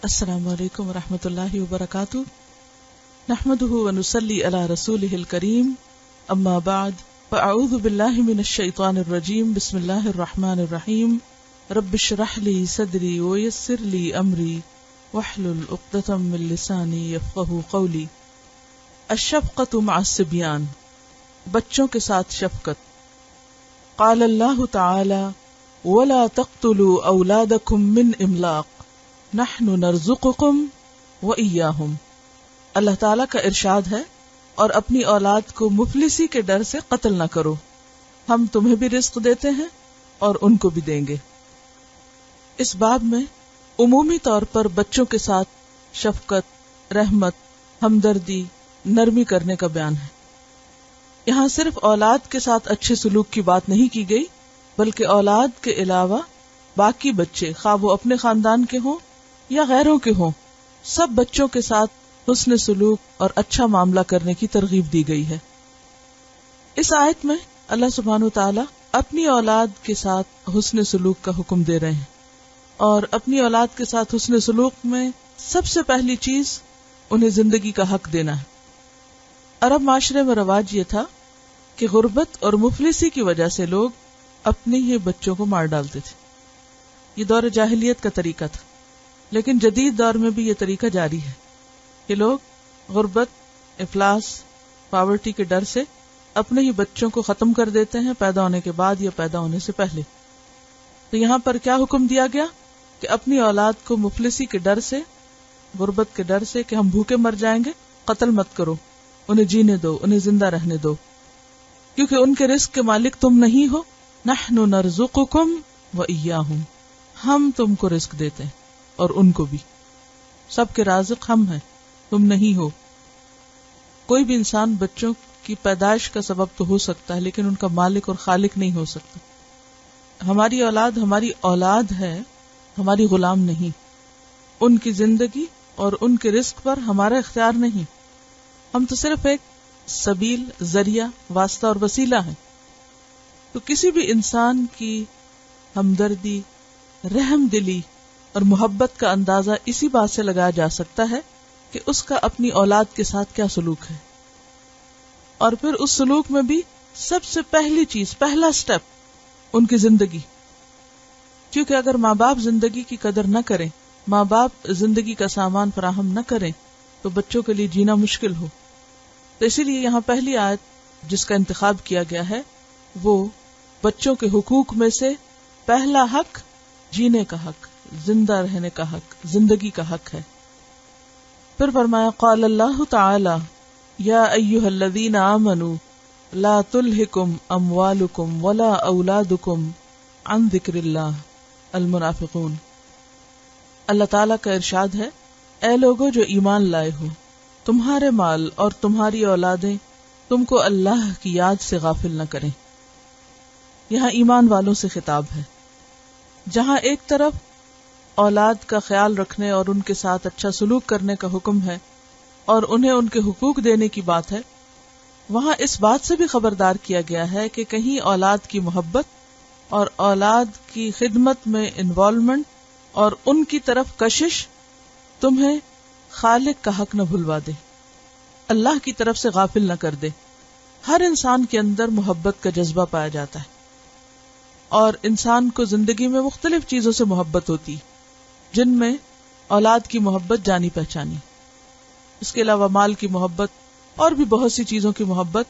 السلام علیکم ورحمۃ اللہ وبرکاتہ، نحمده ونصلی علی رسوله الکریم، اما بعد فاعوذ باللہ من الشیطان الرجیم، بسم اللہ الرحمن الرحیم، رب اشرح لی صدری ویسر لی امری واحلل عقدۃ من لسانی یفقہوا قولی۔ الشفقۃ مع الصبیان، بچوں کے ساتھ شفقت۔ قال اللہ تعالی ولا تقتلوا اولادکم من املاق نحن نرزقکم وإیاہم۔ اللہ تعالیٰ کا ارشاد ہے، اور اپنی اولاد کو مفلسی کے ڈر سے قتل نہ کرو، ہم تمہیں بھی رزق دیتے ہیں اور ان کو بھی دیں گے۔ اس باب میں عمومی طور پر بچوں کے ساتھ شفقت، رحمت، ہمدردی، نرمی کرنے کا بیان ہے۔ یہاں صرف اولاد کے ساتھ اچھے سلوک کی بات نہیں کی گئی، بلکہ اولاد کے علاوہ باقی بچے، خواہ وہ اپنے خاندان کے ہوں یا غیروں کے ہوں، سب بچوں کے ساتھ حسن سلوک اور اچھا معاملہ کرنے کی ترغیب دی گئی ہے۔ اس آیت میں اللہ سبحانہ وتعالی اپنی اولاد کے ساتھ حسن سلوک کا حکم دے رہے ہیں، اور اپنی اولاد کے ساتھ حسن سلوک میں سب سے پہلی چیز انہیں زندگی کا حق دینا ہے۔ عرب معاشرے میں رواج یہ تھا کہ غربت اور مفلسی کی وجہ سے لوگ اپنے ہی بچوں کو مار ڈالتے تھے۔ یہ دور جاہلیت کا طریقہ تھا، لیکن جدید دور میں بھی یہ طریقہ جاری ہے کہ لوگ غربت، افلاس، پاورٹی کے ڈر سے اپنے ہی بچوں کو ختم کر دیتے ہیں، پیدا ہونے کے بعد یا پیدا ہونے سے پہلے۔ تو یہاں پر کیا حکم دیا گیا کہ اپنی اولاد کو مفلسی کے ڈر سے، غربت کے ڈر سے کہ ہم بھوکے مر جائیں گے، قتل مت کرو، انہیں جینے دو، انہیں زندہ رہنے دو، کیونکہ ان کے رزق کے مالک تم نہیں ہو۔ نحن نرزقکم وإیاہم، ہم تم کو رزق دیتے ہیں اور ان کو بھی، سب کے رازق ہم ہیں، تم نہیں ہو۔ کوئی بھی انسان بچوں کی پیدائش کا سبب تو ہو سکتا ہے، لیکن ان کا مالک اور خالق نہیں ہو سکتا۔ ہماری اولاد ہے، ہماری غلام نہیں۔ ان کی زندگی اور ان کے رزق پر ہمارا اختیار نہیں، ہم تو صرف ایک سبیل، ذریعہ، واسطہ اور وسیلہ ہیں۔ تو کسی بھی انسان کی ہمدردی، رحم دلی اور محبت کا اندازہ اسی بات سے لگایا جا سکتا ہے کہ اس کا اپنی اولاد کے ساتھ کیا سلوک ہے، اور پھر اس سلوک میں بھی سب سے پہلی چیز، پہلا سٹیپ ان کی زندگی۔ کیونکہ اگر ماں باپ زندگی کی قدر نہ کریں، ماں باپ زندگی کا سامان فراہم نہ کریں، تو بچوں کے لیے جینا مشکل ہو۔ تو اسی لیے یہاں پہلی آیت جس کا انتخاب کیا گیا ہے وہ بچوں کے حقوق میں سے پہلا حق جینے کا حق، زندہ رہنے کا حق، زندگی کا حق ہے۔ پھر فرمایا قال اللہ تعالی یا ایھا الذین آمنوا لا تلھکم اموالکم ولا اولادکم عن ذکر اللہ المنافقون۔ اللہ تعالیٰ کا ارشاد ہے، اے لوگو جو ایمان لائے ہو، تمہارے مال اور تمہاری اولادیں تم کو اللہ کی یاد سے غافل نہ کریں۔ یہاں ایمان والوں سے خطاب ہے، جہاں ایک طرف اولاد کا خیال رکھنے اور ان کے ساتھ اچھا سلوک کرنے کا حکم ہے اور انہیں ان کے حقوق دینے کی بات ہے، وہاں اس بات سے بھی خبردار کیا گیا ہے کہ کہیں اولاد کی محبت اور اولاد کی خدمت میں انوالومنٹ اور ان کی طرف کشش تمہیں خالق کا حق نہ بھلوا دے، اللہ کی طرف سے غافل نہ کر دے۔ ہر انسان کے اندر محبت کا جذبہ پایا جاتا ہے، اور انسان کو زندگی میں مختلف چیزوں سے محبت ہوتی، جن میں اولاد کی محبت جانی پہچانی، اس کے علاوہ مال کی محبت اور بھی بہت سی چیزوں کی محبت۔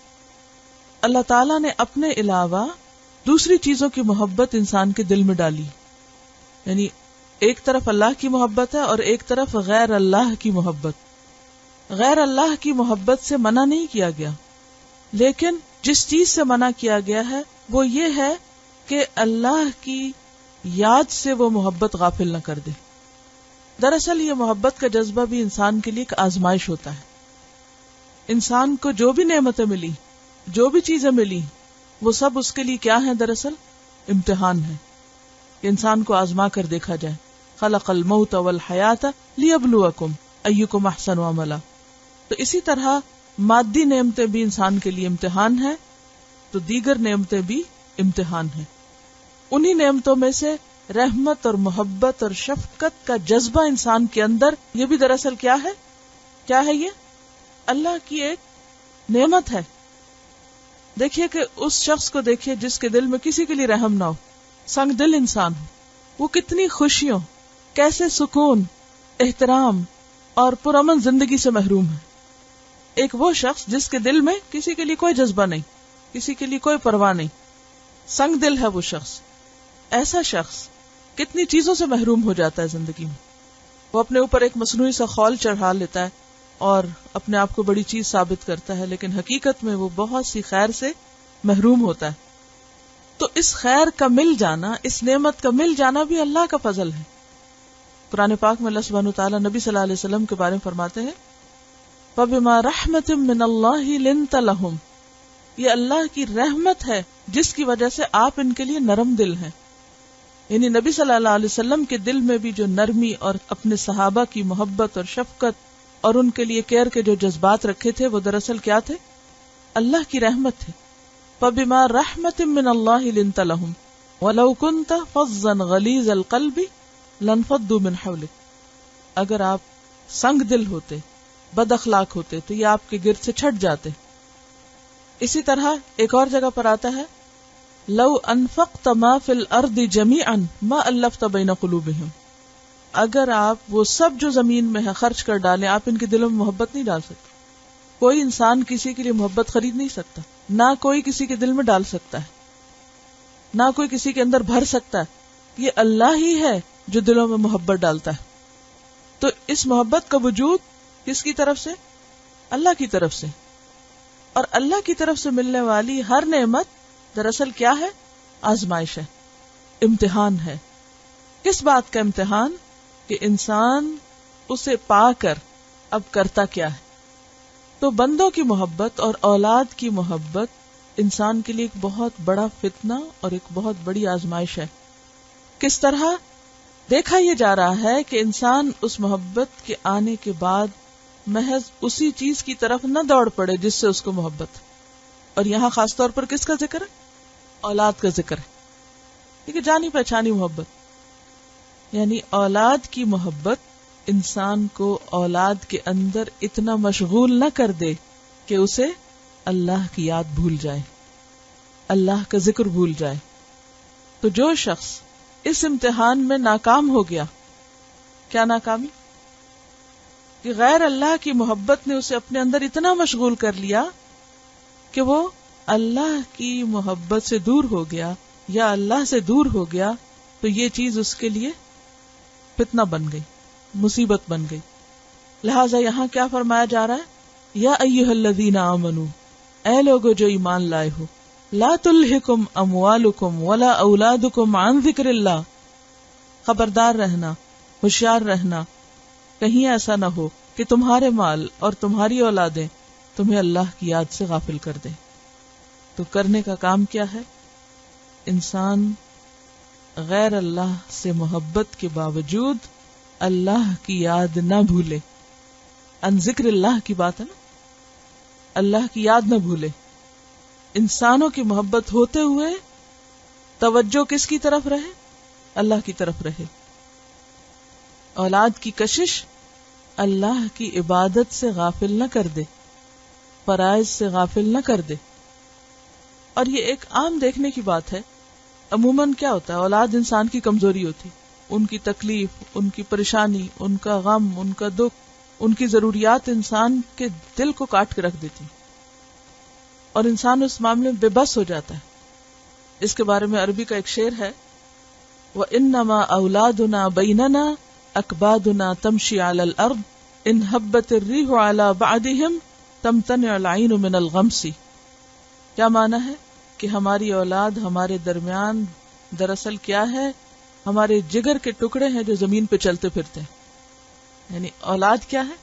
اللہ تعالیٰ نے اپنے علاوہ دوسری چیزوں کی محبت انسان کے دل میں ڈالی، یعنی ایک طرف اللہ کی محبت ہے اور ایک طرف غیر اللہ کی محبت۔ غیر اللہ کی محبت سے منع نہیں کیا گیا، لیکن جس چیز سے منع کیا گیا ہے وہ یہ ہے کہ اللہ کی یاد سے وہ محبت غافل نہ کر دے۔ دراصل یہ محبت کا جذبہ بھی انسان کے لیے ایک آزمائش ہوتا ہے۔ انسان کو جو بھی نعمتیں ملی، جو بھی چیزیں ملی، وہ سب اس کے لیے کیا ہیں؟ دراصل امتحان ہے کہ انسان کو آزما کر دیکھا جائے۔ خلق الموت والحیات لیبلوکم ایکم احسن عملا۔ تو اسی طرح مادی نعمتیں بھی انسان کے لیے امتحان ہیں، تو دیگر نعمتیں بھی امتحان ہیں۔ انہی نعمتوں میں سے رحمت اور محبت اور شفقت کا جذبہ انسان کے اندر، یہ بھی دراصل کیا ہے؟ کیا ہے یہ؟ اللہ کی ایک نعمت ہے. دیکھیے کہ اس شخص کو دیکھیے جس کے دل میں کسی کے لیے رحم نہ ہو، سنگ دل انسان ہو، وہ کتنی خوشیوں، کیسے سکون، احترام اور پرامن زندگی سے محروم ہے. ایک وہ شخص جس کے دل میں کسی کے لیے کوئی جذبہ نہیں، کسی کے لیے کوئی پرواہ نہیں، سنگ دل ہے وہ شخص. ایسا شخص کتنی چیزوں سے محروم ہو جاتا ہے زندگی میں. وہ اپنے اوپر ایک مصنوعی سا خول چڑھا لیتا ہے اور اپنے آپ کو بڑی چیز ثابت کرتا ہے، لیکن حقیقت میں وہ بہت سی خیر سے محروم ہوتا ہے. تو اس خیر کا مل جانا، اس نعمت کا مل جانا بھی اللہ کا فضل ہے. قرآن پاک میں اللہ سبحانہ وتعالی نبی صلی اللہ علیہ وسلم کے بارے میں فرماتے ہیں فَبِمَا رَحْمَةٍ مِّنَ اللَّهِ لِنْتَ لَهُمْ، یہ اللہ کی رحمت ہے جس کی وجہ سے آپ ان کے لیے نرم دل ہیں. یعنی نبی صلی اللہ علیہ وسلم کے دل میں بھی جو نرمی اور اپنے صحابہ کی محبت اور شفقت اور ان کے لیے کیئر کے جو جذبات رکھے تھے، وہ دراصل کیا تھے؟ اللہ کی رحمت تھے. فَبِمَا رَحْمَةٍ مِّنَ اللَّهِ لِنْتَ لَهُمْ وَلَوْ كُنْتَ فَظًّا غَلِيظَ الْقَلْبِ لَانفَضُّوا مِنْ حَوْلِكَ، اگر آپ سنگ دل ہوتے، بد اخلاق ہوتے تو یہ آپ کے گرد سے چھٹ جاتے. اسی طرح ایک اور جگہ پر آتا ہے لو انفقت ما فی الارض جمیعا ما الفت بین قلوبہم، اگر آپ وہ سب جو زمین میں ہے خرچ کر ڈالیں، آپ ان کے دلوں میں محبت نہیں ڈال سکتے. کوئی انسان کسی کے لیے محبت خرید نہیں سکتا، نہ کوئی کسی کے دل میں ڈال سکتا ہے، نہ کوئی کسی کے اندر بھر سکتا ہے. یہ اللہ ہی ہے جو دلوں میں محبت ڈالتا ہے. تو اس محبت کا وجود کس کی طرف سے؟ اللہ کی طرف سے. اور اللہ کی طرف سے ملنے والی ہر نعمت دراصل کیا ہے؟ آزمائش ہے، امتحان ہے. کس بات کا امتحان؟ کہ انسان اسے پا کر اب کرتا کیا ہے. تو بندوں کی محبت اور اولاد کی محبت انسان کے لیے ایک بہت بڑا فتنہ اور ایک بہت بڑی آزمائش ہے. کس طرح؟ دیکھا یہ جا رہا ہے کہ انسان اس محبت کے آنے کے بعد محض اسی چیز کی طرف نہ دوڑ پڑے جس سے اس کو محبت. اور یہاں خاص طور پر کس کا ذکر ہے؟ اولاد کا ذکر ہے. کیونکہ جانی پہچانی محبت، یعنی اولاد کی محبت انسان کو اولاد کے اندر اتنا مشغول نہ کر دے کہ اسے اللہ کی یاد بھول جائے، اللہ کا ذکر بھول جائے. تو جو شخص اس امتحان میں ناکام ہو گیا، کیا ناکامی؟ کہ غیر اللہ کی محبت نے اسے اپنے اندر اتنا مشغول کر لیا کہ وہ اللہ کی محبت سے دور ہو گیا یا اللہ سے دور ہو گیا. تو یہ چیز اس کے لیے فتنہ بن گئی، مصیبت بن گئی. لہٰذا یہاں کیا فرمایا جا رہا ہے؟ یا ایھا الذین آمنو، اے لوگو جو ایمان لائے ہو، لا تلہکم اموالکم ولا اولادکم عن ذکر اللہ، خبردار رہنا، ہوشیار رہنا، کہیں ایسا نہ ہو کہ تمہارے مال اور تمہاری اولادیں تمہیں اللہ کی یاد سے غافل کر دیں. تو کرنے کا کام کیا ہے؟ انسان غیر اللہ سے محبت کے باوجود اللہ کی یاد نہ بھولے. ان ذکر اللہ کی بات ہے نا، اللہ کی یاد نہ بھولے. انسانوں کی محبت ہوتے ہوئے توجہ کس کی طرف رہے؟ اللہ کی طرف رہے. اولاد کی کشش اللہ کی عبادت سے غافل نہ کر دے، فرائض سے غافل نہ کر دے. اور یہ ایک عام دیکھنے کی بات ہے. عموماً کیا ہوتا ہے؟ اولاد انسان کی کمزوری ہوتی، ان کی تکلیف، ان کی پریشانی، ان کا غم، ان کا دکھ، ان کی ضروریات انسان کے دل کو کاٹ کے رکھ دیتی اور انسان اس معاملے میں بے بس ہو جاتا ہے. اس کے بارے میں عربی کا ایک شعر ہے وَإِنَّمَا أَوْلَادُنَا بَيْنَنَا أَكْبَادُنَا تَمْشِي عَلَى الْأَرْضِ إِنْ هَبَّتِ الرِّيحُ عَلَى بَعْضِهِمْ تَمْتَنِعُ الْعَيْنُ مِنَ الْغَمْسِ. کیا معنی ہے؟ کہ ہماری اولاد ہمارے درمیان دراصل کیا ہے؟ ہمارے جگر کے ٹکڑے ہیں جو زمین پہ چلتے پھرتے ہیں. یعنی اولاد کیا ہے؟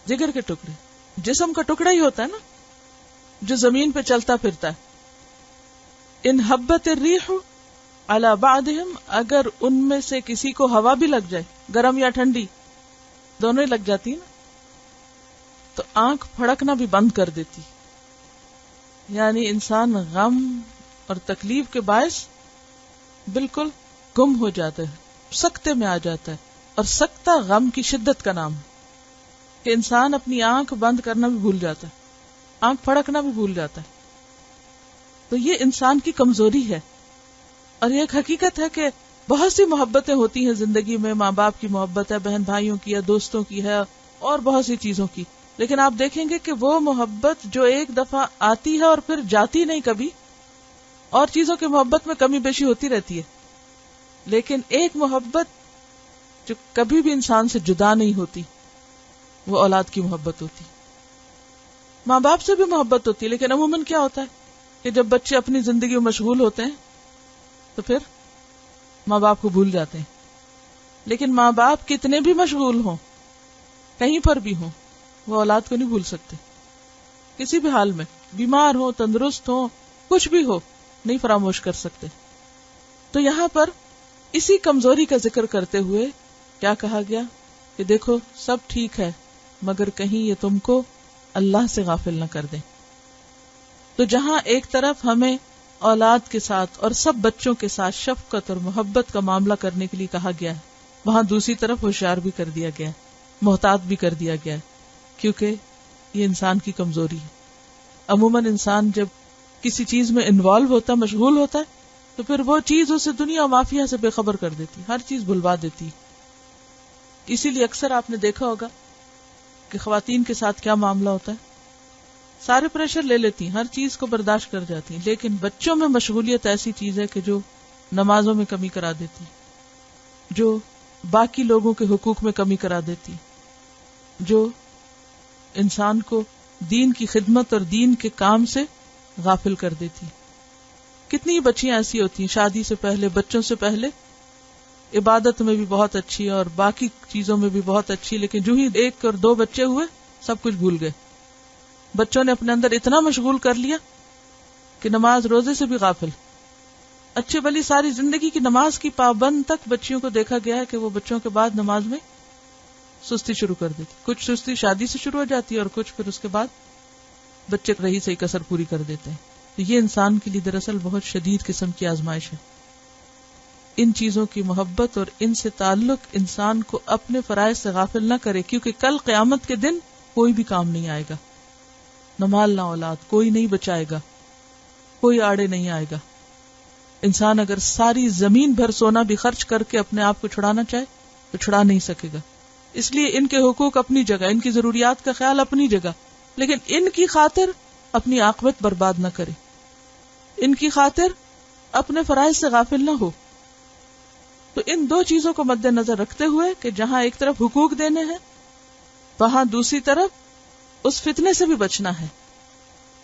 جگر کے ٹکڑے، جسم کا ٹکڑا ہی ہوتا ہے نا جو زمین پہ چلتا پھرتا ہے. ان حبت الریح علی بعضهم، اگر ان میں سے کسی کو ہوا بھی لگ جائے، گرم یا ٹھنڈی دونوں ہی لگ جاتی نا، تو آنکھ پھڑکنا بھی بند کر دیتی. یعنی انسان غم اور تکلیف کے باعث بالکل گم ہو جاتا ہے، سکتے میں آ جاتا ہے. اور سکتہ غم کی شدت کا نام ہے کہ انسان اپنی آنکھ بند کرنا بھی بھول جاتا ہے، آنکھ پھڑکنا بھی بھول جاتا ہے. تو یہ انسان کی کمزوری ہے. اور یہ ایک حقیقت ہے کہ بہت سی محبتیں ہوتی ہیں زندگی میں، ماں باپ کی محبت ہے، بہن بھائیوں کی ہے، دوستوں کی ہے، اور بہت سی چیزوں کی. لیکن آپ دیکھیں گے کہ وہ محبت جو ایک دفعہ آتی ہے اور پھر جاتی نہیں کبھی، اور چیزوں کی محبت میں کمی بیشی ہوتی رہتی ہے، لیکن ایک محبت جو کبھی بھی انسان سے جدا نہیں ہوتی وہ اولاد کی محبت ہوتی. ماں باپ سے بھی محبت ہوتی ہے، لیکن عموماً کیا ہوتا ہے کہ جب بچے اپنی زندگی میں مشغول ہوتے ہیں تو پھر ماں باپ کو بھول جاتے ہیں. لیکن ماں باپ کتنے بھی مشغول ہوں، کہیں پر بھی ہوں، وہ اولاد کو نہیں بھول سکتے. کسی بھی حال میں، بیمار ہو، تندرست ہو، کچھ بھی ہو، نہیں فراموش کر سکتے. تو یہاں پر اسی کمزوری کا ذکر کرتے ہوئے کیا کہا گیا کہ دیکھو سب ٹھیک ہے مگر کہیں یہ تم کو اللہ سے غافل نہ کر دیں. تو جہاں ایک طرف ہمیں اولاد کے ساتھ اور سب بچوں کے ساتھ شفقت اور محبت کا معاملہ کرنے کے لیے کہا گیا ہے، وہاں دوسری طرف ہوشیار بھی کر دیا گیا ہے، محتاط بھی کر دیا گیا ہے، کیونکہ یہ انسان کی کمزوری ہے. عموماً انسان جب کسی چیز میں انوالو ہوتا، مشغول ہوتا ہے، تو پھر وہ چیز اسے دنیا و مافیا سے بے خبر کر دیتی، ہر چیز بھلوا دیتی. اسی لیے اکثر آپ نے دیکھا ہوگا کہ خواتین کے ساتھ کیا معاملہ ہوتا ہے، سارے پریشر لے لیتی ہیں، ہر چیز کو برداشت کر جاتی ہیں، لیکن بچوں میں مشغولیت ایسی چیز ہے کہ جو نمازوں میں کمی کرا دیتی، جو باقی لوگوں کے حقوق میں کمی کرا دیتی، جو انسان کو دین کی خدمت اور دین کے کام سے غافل کر دیتی. کتنی بچیاں ایسی ہوتی ہیں شادی سے پہلے، بچوں سے پہلے عبادت میں بھی بہت اچھی اور باقی چیزوں میں بھی بہت اچھی، لیکن جو ہی 1 اور 2 بچے ہوئے سب کچھ بھول گئے. بچوں نے اپنے اندر اتنا مشغول کر لیا کہ نماز روزے سے بھی غافل. اچھے بلی ساری زندگی کی نماز کی پابند تک بچیوں کو دیکھا گیا ہے کہ وہ بچوں کے بعد نماز میں سستی شروع کر دیتی. کچھ سستی شادی سے شروع ہو جاتی ہے اور کچھ پھر اس کے بعد بچے رہی سے کسر پوری کر دیتے ہیں. تو یہ انسان کے لیے دراصل بہت شدید قسم کی آزمائش ہے. ان چیزوں کی محبت اور ان سے تعلق انسان کو اپنے فرائض سے غافل نہ کرے، کیونکہ کل قیامت کے دن کوئی بھی کام نہیں آئے گا. نہ مال نہ اولاد، کوئی نہیں بچائے گا، کوئی آڑے نہیں آئے گا. انسان اگر ساری زمین بھر سونا بھی خرچ کر کے اپنے آپ کو چھڑانا چاہے تو چھڑا نہیں سکے گا. اس لیے ان کے حقوق اپنی جگہ، ان کی ضروریات کا خیال اپنی جگہ، لیکن ان کی خاطر اپنی عاقبت برباد نہ کرے، ان کی خاطر اپنے فرائض سے غافل نہ ہو. تو ان 2 چیزوں کو مد نظر رکھتے ہوئے کہ جہاں ایک طرف حقوق دینے ہیں، وہاں دوسری طرف اس فتنے سے بھی بچنا ہے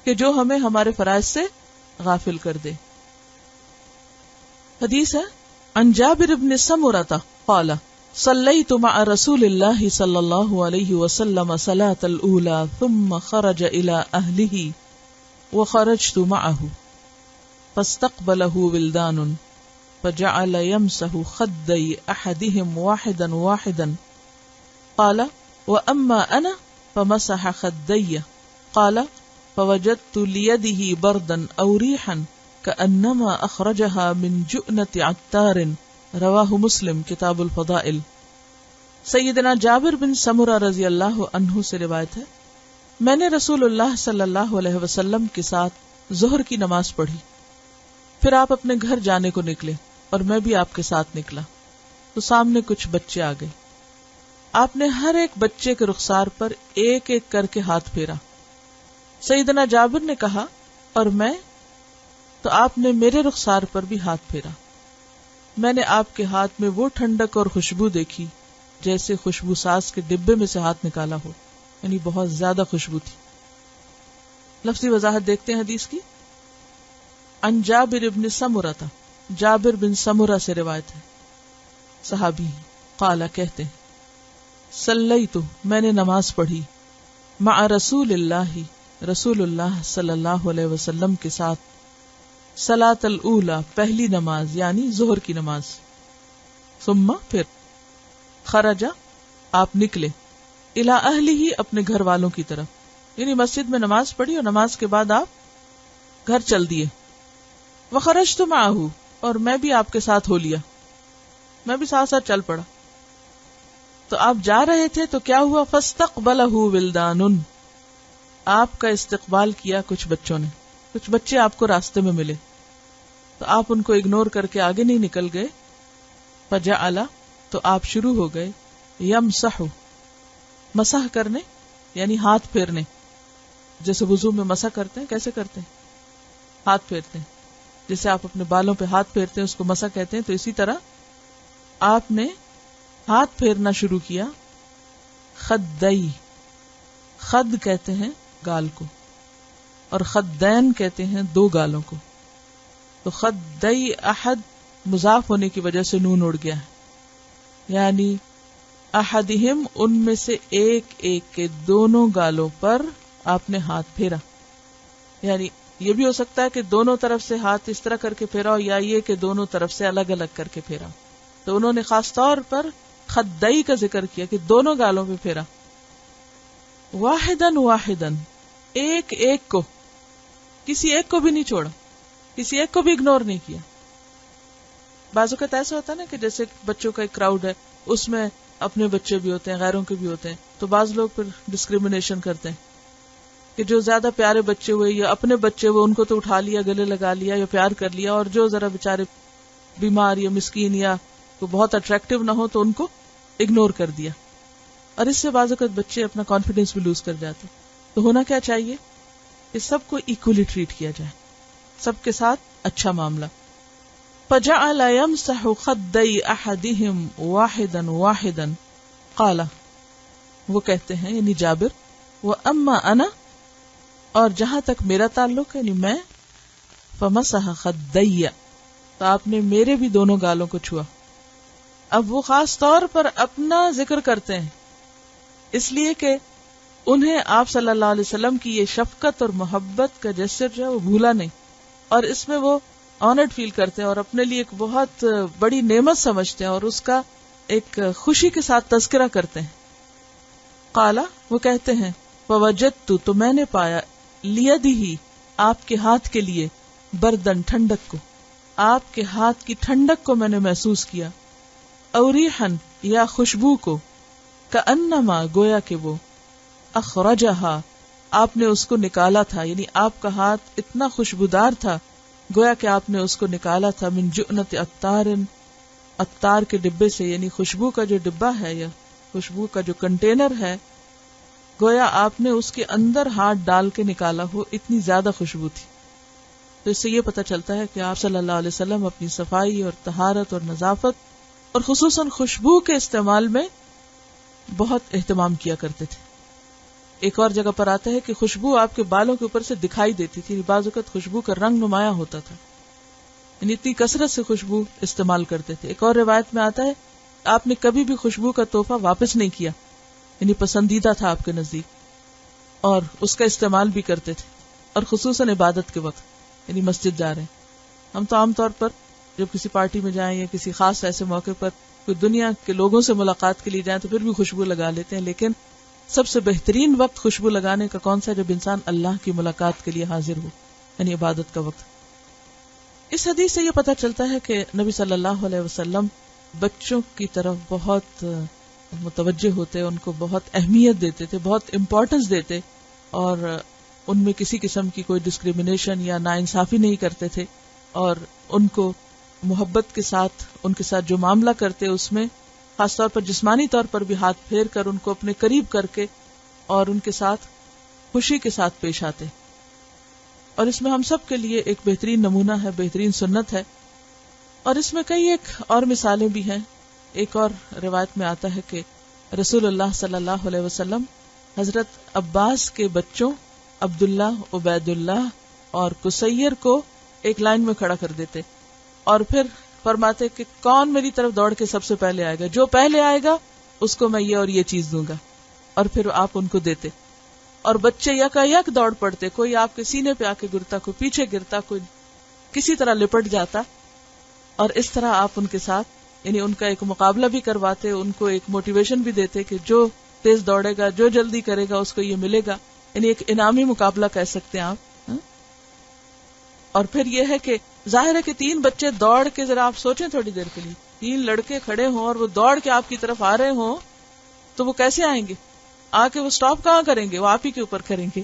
کہ جو ہمیں ہمارے فرائض سے غافل کر دے. حدیث ہے عن جابر بن سمرة قال صلیت مع رسول اللہ صلی اللہ علیہ وسلم صلاة الأولى ثم خرج إلى أهله وخرجت معه فاستقبله ولدان فجعل يمسح خدي أحدهم واحدا واحدا قال وأما أنا فمسح خدي قال فوجدت ليده بردا أو ريحا كأنما أخرجها من جؤنة عتار. رواہ مسلم کتاب الفضائل. سیدنا جابر بن سمرہ رضی اللہ عنہ سے روایت ہے، میں نے رسول اللہ صلی اللہ علیہ وسلم کے ساتھ ظہر کی نماز پڑھی، پھر آپ اپنے گھر جانے کو نکلے اور میں بھی آپ کے ساتھ نکلا تو سامنے کچھ بچے آ گئے. آپ نے ہر ایک بچے کے رخسار پر ایک ایک کر کے ہاتھ پھیرا. سیدنا جابر نے کہا اور میں، تو آپ نے میرے رخسار پر بھی ہاتھ پھیرا. میں نے آپ کے ہاتھ میں وہ ٹھنڈک اور خوشبو دیکھی جیسے خوشبو ساز کے ڈبے میں سے ہاتھ نکالا ہو، یعنی بہت زیادہ خوشبو تھی. لفظی وضاحت دیکھتے ہیں حدیث کی. عن جابر بن سمرہ، جابر بن سمرہ سے روایت ہے، صحابی. قال کہتے ہیں صلیت، میں نے نماز پڑھی، مع رسول اللہ، رسول اللہ صلی اللہ علیہ وسلم کے ساتھ، صلاۃ الاولی، پہلی نماز یعنی ظہر کی نماز. ثم پھر، خرجا آپ نکلے، الی اہلہ اپنے گھر والوں کی طرف، یعنی مسجد میں نماز پڑھی اور نماز کے بعد آپ گھر چل دیے. وخرجت معہ، اور میں بھی آپ کے ساتھ ہو لیا. میں بھی ساتھ ساتھ چل پڑا. تو آپ جا رہے تھے تو کیا ہوا؟ فاستقبلہ ولدان، آپ کا استقبال کیا کچھ بچوں نے. کچھ بچے آپ کو راستے میں ملے تو آپ ان کو اگنور کر کے آگے نہیں نکل گئے. فجعل، تو آپ شروع ہو گئے یمسح، مسح کرنے یعنی ہاتھ پھیرنے. جیسے وضو میں مسح کرتے ہیں، کیسے کرتے ہیں؟ ہاتھ پھیرتے ہیں. جیسے آپ اپنے بالوں پہ ہاتھ پھیرتے ہیں اس کو مسح کہتے ہیں. تو اسی طرح آپ نے ہاتھ پھیرنا شروع کیا. خدئی، خد کہتے ہیں گال کو، اور خدین کہتے ہیں دو گالوں کو. تو خدئی احد مضاف ہونے کی وجہ سے نون اڑ گیا ہے، یعنی احدہم، ان میں سے ایک ایک کے دونوں گالوں پر آپ نے ہاتھ پھیرا. یعنی یہ بھی ہو سکتا ہے کہ دونوں طرف سے ہاتھ اس طرح کر کے پھیرا ہو، یا یہ کہ دونوں طرف سے الگ الگ کر کے پھیرا. تو انہوں نے خاص طور پر خدئی کا ذکر کیا کہ دونوں گالوں پہ پھیرا. واحدن واحدن، ایک ایک کو، کسی ایک کو بھی نہیں چھوڑا، کسی ایک کو بھی اگنور نہیں کیا. بعض اوقات ایسا ہوتا ہے نا کہ جیسے بچوں کا ایک کراؤڈ ہے، اس میں اپنے بچے بھی ہوتے ہیں، غیروں کے بھی ہوتے ہیں. تو بعض لوگ پھر ڈسکریمنیشن کرتے ہیں کہ جو زیادہ پیارے بچے ہوئے یا اپنے بچے ہوئے ان کو تو اٹھا لیا، گلے لگا لیا یا پیار کر لیا، اور جو ذرا بےچارے بیمار یا مسکین یا تو بہت اٹریکٹیو نہ ہو تو ان کو اگنور کر دیا. اور اس سے بعض اوقات بچے اپنا کانفیڈینس بھی لوز کر جاتے. تو ہونا کیا چاہیے کہ سب کو ایکولی ٹریٹ کیا جائے، سب کے ساتھ اچھا معاملہ. فجعل يمسح خدي احدهم واحدا واحدا قال، وہ کہتے ہیں یعنی جابر، واما انا، اور جہاں تک میرا تعلق ہے یعنی میں، فمسح خدي، تو آپ نے میرے بھی دونوں گالوں کو چھوا. اب وہ خاص طور پر اپنا ذکر کرتے ہیں اس لیے کہ انہیں آپ صلی اللہ علیہ وسلم کی یہ شفقت اور محبت کا جسر جو ہے وہ بھولا نہیں، اور اس میں وہ آنرڈ فیل کرتے ہیں اور اپنے لیے ایک بہت بڑی نعمت سمجھتے ہیں اور اس کا ایک خوشی کے ساتھ تذکرہ کرتے ہیں. قالا، وہ کہتے ہیں، فوجدت، تو میں نے پایا، لیدہ، آپ کے ہاتھ کے لیے، بردن، ٹھنڈک کو، آپ کے ہاتھ کی ٹھنڈک کو میں نے محسوس کیا، اوریحن، یا خوشبو کو، کأنما، گویا کہ وہ، اخرجہا، آپ نے اس کو نکالا تھا، یعنی آپ کا ہاتھ اتنا خوشبودار تھا گویا کہ آپ نے اس کو نکالا تھا، من جؤنت عطار، عطار کے ڈبے سے، یعنی خوشبو کا جو ڈبہ ہے یا خوشبو کا جو کنٹینر ہے، گویا آپ نے اس کے اندر ہاتھ ڈال کے نکالا ہو، اتنی زیادہ خوشبو تھی. تو اس سے یہ پتہ چلتا ہے کہ آپ صلی اللہ علیہ وسلم اپنی صفائی اور طہارت اور نظافت اور خصوصاً خوشبو کے استعمال میں بہت اہتمام کیا کرتے تھے. ایک اور جگہ پر آتا ہے کہ خوشبو آپ کے بالوں کے اوپر سے دکھائی دیتی تھی، بعض اوقات خوشبو کا رنگ نمایاں ہوتا تھا، یعنی اتنی کثرت سے خوشبو استعمال کرتے تھے. ایک اور روایت میں آتا ہے آپ نے کبھی بھی خوشبو کا تحفہ واپس نہیں کیا، یعنی پسندیدہ تھا آپ کے نزدیک، اور اس کا استعمال بھی کرتے تھے، اور خصوصاً عبادت کے وقت، یعنی مسجد جا رہے ہیں. ہم تو عام طور پر جب کسی پارٹی میں جائیں یا کسی خاص ایسے موقع پر کوئی دنیا کے لوگوں سے ملاقات کے لیے جائیں تو پھر بھی خوشبو لگا لیتے ہیں، لیکن سب سے بہترین وقت خوشبو لگانے کا کون سا؟ جب انسان اللہ کی ملاقات کے لیے حاضر ہو، یعنی عبادت کا وقت. اس حدیث سے یہ پتہ چلتا ہے کہ نبی صلی اللہ علیہ وسلم بچوں کی طرف بہت متوجہ ہوتے، ان کو بہت اہمیت دیتے تھے، بہت امپورٹنس دیتے، اور ان میں کسی قسم کی کوئی ڈسکریمنیشن یا ناانصافی نہیں کرتے تھے، اور ان کو محبت کے ساتھ ان کے ساتھ جو معاملہ کرتے اس میں خاص طور پر جسمانی طور پر بھی ہاتھ پھیر کر ان کو اپنے قریب کر کے اور ان کے ساتھ خوشی کے ساتھ پیش آتے. اور اس میں ہم سب کے لیے ایک بہترین نمونہ ہے، بہترین سنت ہے. اور اس میں کئی ایک اور مثالیں بھی ہیں. ایک اور روایت میں آتا ہے کہ رسول اللہ صلی اللہ علیہ وسلم حضرت عباس کے بچوں عبداللہ، عبید اللہ اور قصیر کو ایک لائن میں کھڑا کر دیتے اور پھر فرماتے کہ کون میری طرف دوڑ کے سب سے پہلے آئے گا، جو پہلے آئے گا اس کو میں یہ اور یہ چیز دوں گا، اور پھر آپ ان کو دیتے. اور بچے یکا یک دوڑ پڑتے، کوئی آپ کے سینے پہ آ کے گرتا، کوئی پیچھے گرتا، کوئی کسی طرح لپٹ جاتا. اور اس طرح آپ ان کے ساتھ یعنی ان کا ایک مقابلہ بھی کرواتے، ان کو ایک موٹیویشن بھی دیتے کہ جو تیز دوڑے گا، جو جلدی کرے گا اس کو یہ ملے گا، یعنی ایک انعامی مقابلہ کہہ سکتے ہیں آپ. اور پھر یہ ہے کہ ظاہر ہے کہ 3 بچے دوڑ کے، ذرا آپ سوچیں تھوڑی دیر کے لیے، 3 لڑکے کھڑے ہوں اور وہ دوڑ کے آپ کی طرف آ رہے ہوں تو وہ کیسے آئیں گے؟ آ کے وہ سٹاپ کہاں کریں گے؟ وہ آپ ہی کے اوپر کریں گے.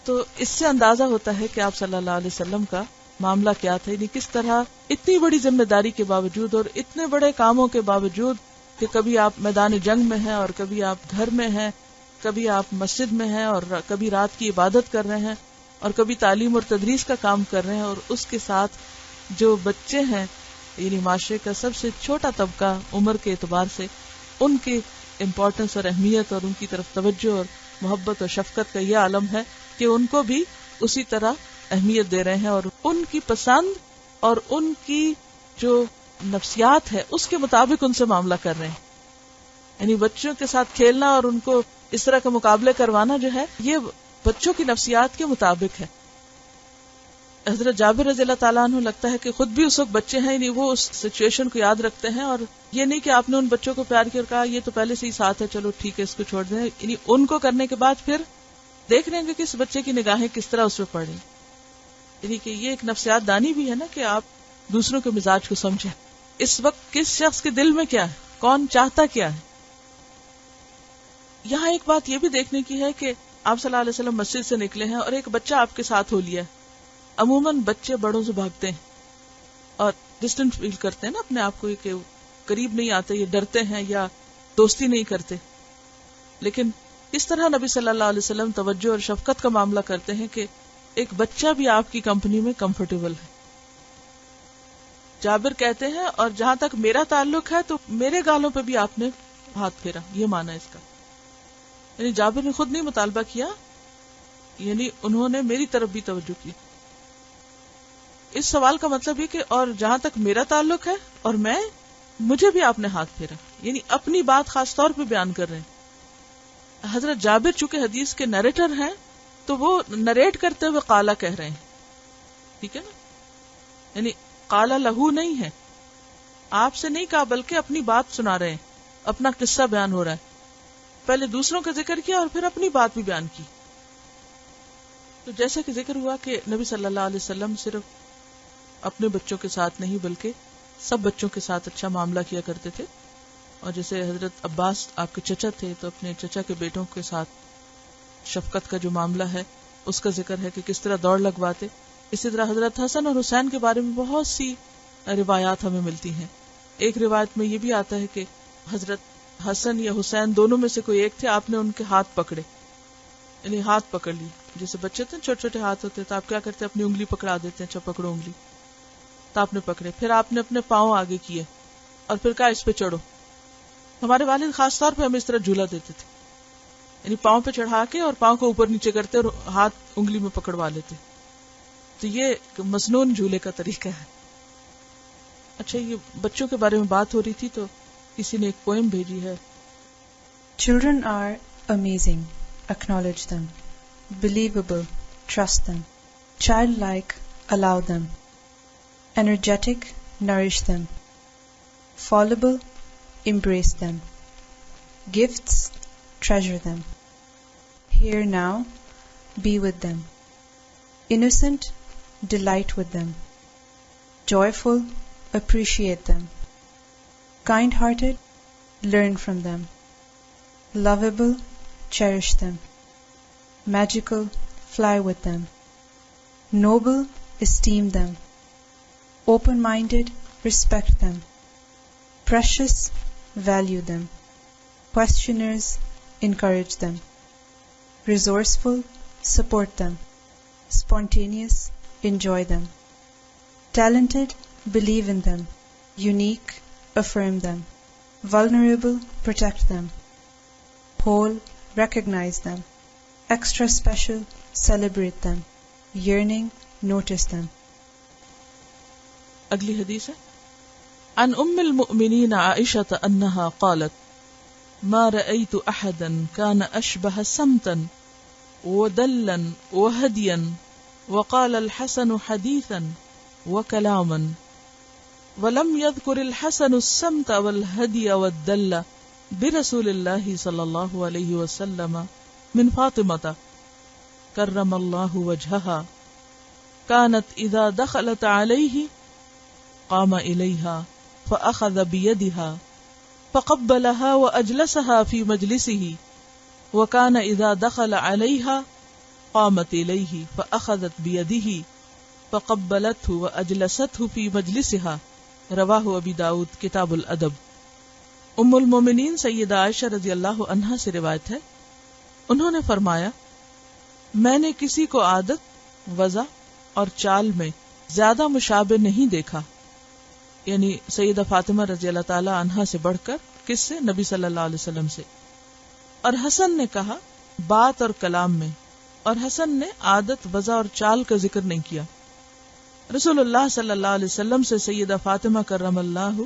تو اس سے اندازہ ہوتا ہے کہ آپ صلی اللہ علیہ وسلم کا معاملہ کیا تھا، یعنی کس طرح اتنی بڑی ذمہ داری کے باوجود اور اتنے بڑے کاموں کے باوجود کہ کبھی آپ میدان جنگ میں ہیں اور کبھی آپ گھر میں ہیں، کبھی آپ مسجد میں ہیں اور کبھی رات کی عبادت کر رہے ہیں اور کبھی تعلیم اور تدریس کا کام کر رہے ہیں، اور اس کے ساتھ جو بچے ہیں یعنی معاشرے کا سب سے چھوٹا طبقہ عمر کے اعتبار سے، ان کی امپورٹنس اور اہمیت اور ان کی طرف توجہ اور محبت اور شفقت کا یہ عالم ہے کہ ان کو بھی اسی طرح اہمیت دے رہے ہیں اور ان کی پسند اور ان کی جو نفسیات ہے اس کے مطابق ان سے معاملہ کر رہے ہیں. یعنی بچوں کے ساتھ کھیلنا اور ان کو اس طرح کے مقابلے کروانا جو ہے یہ بچوں کی نفسیات کے مطابق ہے. حضرت جابر رضی اللہ تعالیٰ عنہ لگتا ہے کہ خود بھی اس وقت بچے ہیں، یعنی وہ اس سچویشن کو یاد رکھتے ہیں، اور یہ نہیں کہ آپ نے ان بچوں کو پیار کیا اور کہا یہ تو پہلے سے ہی ساتھ ہے چلو ٹھیک ہے اس کو چھوڑ دیں، یعنی ان کو کرنے کے بعد پھر دیکھ رہے ہیں کہ اس بچے کی نگاہیں کس طرح اس پہ پڑیں. یعنی کہ یہ ایک نفسیات دانی بھی ہے نا کہ آپ دوسروں کے مزاج کو سمجھیں، اس وقت کس شخص کے دل میں کیا ہے، کون چاہتا کیا ہے. یہاں ایک بات یہ بھی دیکھنے کی ہے کہ آپ صلی اللہ علیہ وسلم مسجد سے نکلے ہیں اور ایک بچہ آپ کے ساتھ ہو لیا ہے. عموماً بچے بڑوں سے بھاگتے ہیں اور ڈسٹنٹ فیل کرتے ہیں نا اپنے آپ کو، کہ قریب نہیں آتے، یہ ڈرتے ہیں یا دوستی نہیں کرتے. لیکن اس طرح نبی صلی اللہ علیہ وسلم توجہ اور شفقت کا معاملہ کرتے ہیں کہ ایک بچہ بھی آپ کی کمپنی میں کمفرٹیبل ہے. جابر کہتے ہیں اور جہاں تک میرا تعلق ہے تو میرے گالوں پہ بھی آپ نے ہاتھ پھیرا، یہ معنی اس کا. یعنی جابر نے خود نہیں مطالبہ کیا، یعنی انہوں نے میری طرف بھی توجہ کی. اس سوال کا مطلب یہ کہ اور جہاں تک میرا تعلق ہے اور مجھے بھی آپ نے ہاتھ پھیرا، یعنی اپنی بات خاص طور پہ بیان کر رہے ہیں. حضرت جابر چونکہ حدیث کے نریٹر ہیں تو وہ نریٹ کرتے ہوئے قالا کہہ رہے ہیں، ٹھیک ہے نا، یعنی قالا لہو نہیں ہے، آپ سے نہیں کہا بلکہ اپنی بات سنا رہے ہیں، اپنا قصہ بیان ہو رہا ہے. پہلے دوسروں کا ذکر کیا اور پھر اپنی بات بھی بیان کی. تو جیسا کہ ذکر ہوا کہ نبی صلی اللہ علیہ وسلم صرف اپنے بچوں کے ساتھ نہیں بلکہ سب بچوں کے ساتھ اچھا معاملہ کیا کرتے تھے. اور جیسے حضرت عباس آپ کے چچا تھے تو اپنے چچا کے بیٹوں کے ساتھ شفقت کا جو معاملہ ہے اس کا ذکر ہے کہ کس طرح دوڑ لگواتے. اسی طرح حضرت حسن اور حسین کے بارے میں بہت سی روایات ہمیں ملتی ہیں. ایک روایت میں یہ بھی آتا ہے کہ حضرت حسن یا حسین دونوں میں سے کوئی ایک تھے، آپ نے ان کے ہاتھ پکڑے، یعنی ہاتھ پکڑ لی. جیسے بچے تھے چھوٹے چھوٹے ہاتھ ہوتے تو آپ کیا کرتے، اپنی انگلی پکڑا دیتے ہیں، اچھا پکڑو انگلی، تو آپ نے پکڑے. پھر آپ نے اپنے پاؤں آگے کیے اور پھر کہا اس پہ چڑھو. ہمارے والد خاص طور پہ ہمیں اس طرح جھولا دیتے تھے، یعنی پاؤں پہ چڑھا کے اور پاؤں کو اوپر نیچے کرتے اور ہاتھ انگلی میں پکڑوا لیتے. تو یہ مصنون جھولے کا طریقہ ہے. اچھا، یہ بچوں کے بارے میں بات ہو رہی تھی تو کسی نے ایک پوئم بھیجی ہے. Children are amazing, acknowledge them. Believable, trust them. Childlike, allow them. Energetic, nourish them. Fallible, embrace them. Gifts, treasure them. Here now, be with them. Innocent, delight with them. Joyful, appreciate them. Kind-hearted, learn from them. Lovable, cherish them. Magical, fly with them. Noble, esteem them. Open-minded, respect them. Precious, value them. Questioners, encourage them. Resourceful, support them. Spontaneous, enjoy them. Talented, believe in them. Unique, affirm them. Vulnerable, protect them. Whole, recognize them. Extra special, celebrate them. Yearning, notice them. اگلی حدیث ہے عن ام المؤمنین عائشة انها قالت ما رأيت احدا كان اشبه سمتا ودلا وهديا وقال الحسن حديثا وكلاما ولم يذكر الحسن السمت والهدي والدل برسول الله صلى الله عليه وسلم من فاطمة كرم الله وجهها كانت اذا دخلت عليه قام اليها فاخذ بيدها فقبلها واجلسها في مجلسه وكان اذا دخل عليها قامت اليه فاخذت بيده فقبلته واجلسته في مجلسها. رواہ ابی داؤد کتاب الادب. ام المومنین سیدہ عائشہ رضی اللہ عنہا سے روایت ہے، انہوں نے فرمایا میں نے کسی کو عادت، وضع اور چال میں زیادہ مشابہ نہیں دیکھا، یعنی سیدہ فاطمہ رضی اللہ تعالی عنہا سے بڑھ کر، کس سے؟ نبی صلی اللہ علیہ وسلم سے. اور حسن نے کہا بات اور کلام میں، اور حسن نے عادت، وضع اور چال کا ذکر نہیں کیا. رسول اللہ صلی اللہ علیہ وسلم سے سیدہ فاطمہ کرم اللہ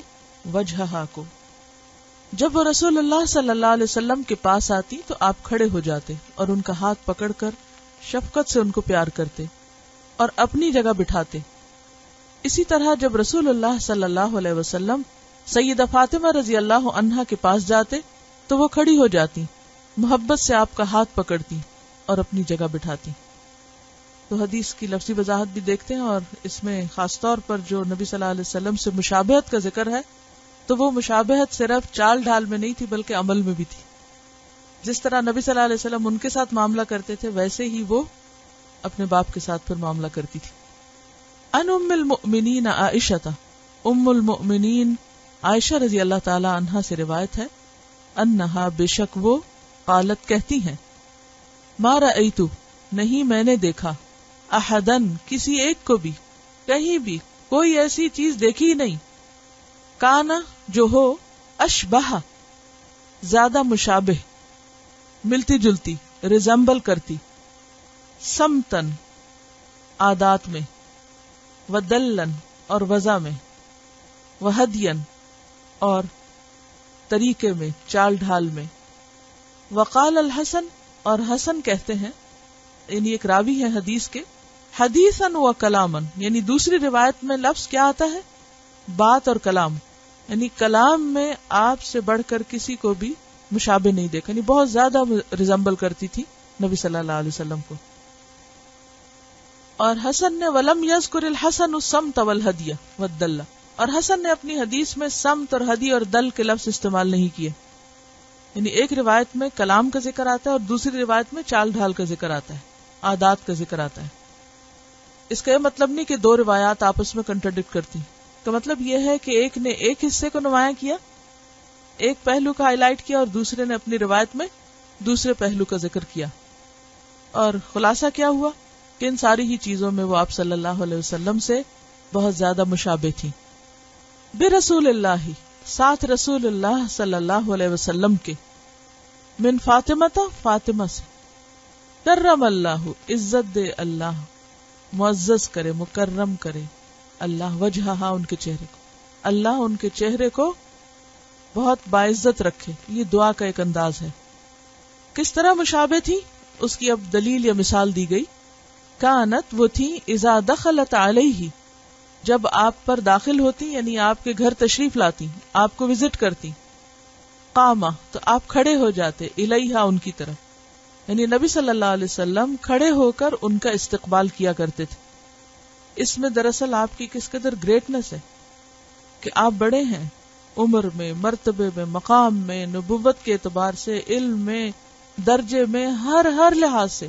وجہہا کو جب وہ رسول اللہ صلی اللہ علیہ وسلم کے پاس آتی تو آپ کھڑے ہو جاتے اور ان کا ہاتھ پکڑ کر شفقت سے ان کو پیار کرتے اور اپنی جگہ بٹھاتے. اسی طرح جب رسول اللہ صلی اللہ علیہ وسلم سیدہ فاطمہ رضی اللہ عنہا کے پاس جاتے تو وہ کھڑی ہو جاتی، محبت سے آپ کا ہاتھ پکڑتی اور اپنی جگہ بٹھاتی. تو حدیث کی لفظی وضاحت بھی دیکھتے ہیں، اور اس میں خاص طور پر جو نبی صلی اللہ علیہ وسلم سے مشابہت کا ذکر ہے تو وہ مشابہت صرف چال ڈھال میں نہیں تھی بلکہ عمل میں بھی تھی. جس طرح نبی صلی اللہ علیہ وسلم ان کے ساتھ معاملہ کرتے تھے ویسے ہی وہ اپنے باپ کے ساتھ پھر معاملہ کرتی تھی. ان ام المؤمنین عائشہ، ام المؤمنین عائشہ رضی اللہ تعالی عنہا سے روایت ہے، انہا بے شک وہ قالت کہتی ہیں، ما رأیت نہیں میں نے دیکھا، احدن کسی ایک کو بھی، کہیں بھی کوئی ایسی چیز دیکھی نہیں، کانا جو ہو، اشبہ زیادہ مشابہ، ملتی جلتی، ریزمبل کرتی، سمتن عادات میں، ودلن اور وضع میں، وہدین اور طریقے میں، چال ڈھال میں. وقال الحسن اور حسن کہتے ہیں، یعنی ایک راوی ہے حدیث کے، حدیثاً و کلاماً، یعنی دوسری روایت میں لفظ کیا آتا ہے؟ بات اور کلام، یعنی کلام میں آپ سے بڑھ کر کسی کو بھی مشابہ نہیں دیکھا، یعنی بہت زیادہ ریزمبل کرتی تھی نبی صلی اللہ علیہ وسلم کو. اور حسن نے ولم یذکر الحسن الصمت والہدی والدل، اور حسن نے اپنی حدیث میں سمت اور ہدی اور دل کے لفظ استعمال نہیں کیے. یعنی ایک روایت میں کلام کا ذکر آتا ہے اور دوسری روایت میں چال ڈھال کا ذکر آتا ہے، عادات کا ذکر آتا ہے. اس کا یہ مطلب نہیں کہ دو روایات آپس میں کنٹرڈکٹ کرتی، تو مطلب یہ ہے کہ ایک نے ایک حصے کو نمایاں کیا، ایک پہلو کا ہائی لائٹ کیا، اور دوسرے نے اپنی روایت میں دوسرے پہلو کا ذکر کیا. اور خلاصہ کیا ہوا کہ ان ساری ہی چیزوں میں وہ آپ صلی اللہ علیہ وسلم سے بہت زیادہ مشابہ تھی. برسول اللہ، ساتھ رسول اللہ صلی اللہ علیہ وسلم کے، من فاطمہ، فاطمہ سے، کرم اللہ، عزت دے اللہ، معزز کرے، مکرم کرے اللہ، وجہہا ان کے چہرے کو، اللہ ان کے چہرے کو بہت باعزت رکھے. یہ دعا کا ایک انداز ہے. کس طرح مشابہ تھی اس کی اب دلیل یا مثال دی گئی. کانت وہ تھی، اذا دخلت علیہ جب آپ پر داخل ہوتی، یعنی آپ کے گھر تشریف لاتی، آپ کو وزٹ کرتی، قامہ تو آپ کھڑے ہو جاتے، الیہا ان کی طرف، یعنی نبی صلی اللہ علیہ وسلم کھڑے ہو کر ان کا استقبال کیا کرتے تھے. اس میں دراصل آپ کی کس قدر گریٹنس ہے کہ آپ بڑے ہیں عمر میں، مرتبے میں، مقام میں، نبوت کے اعتبار سے، علم میں، درجے میں، ہر لحاظ سے،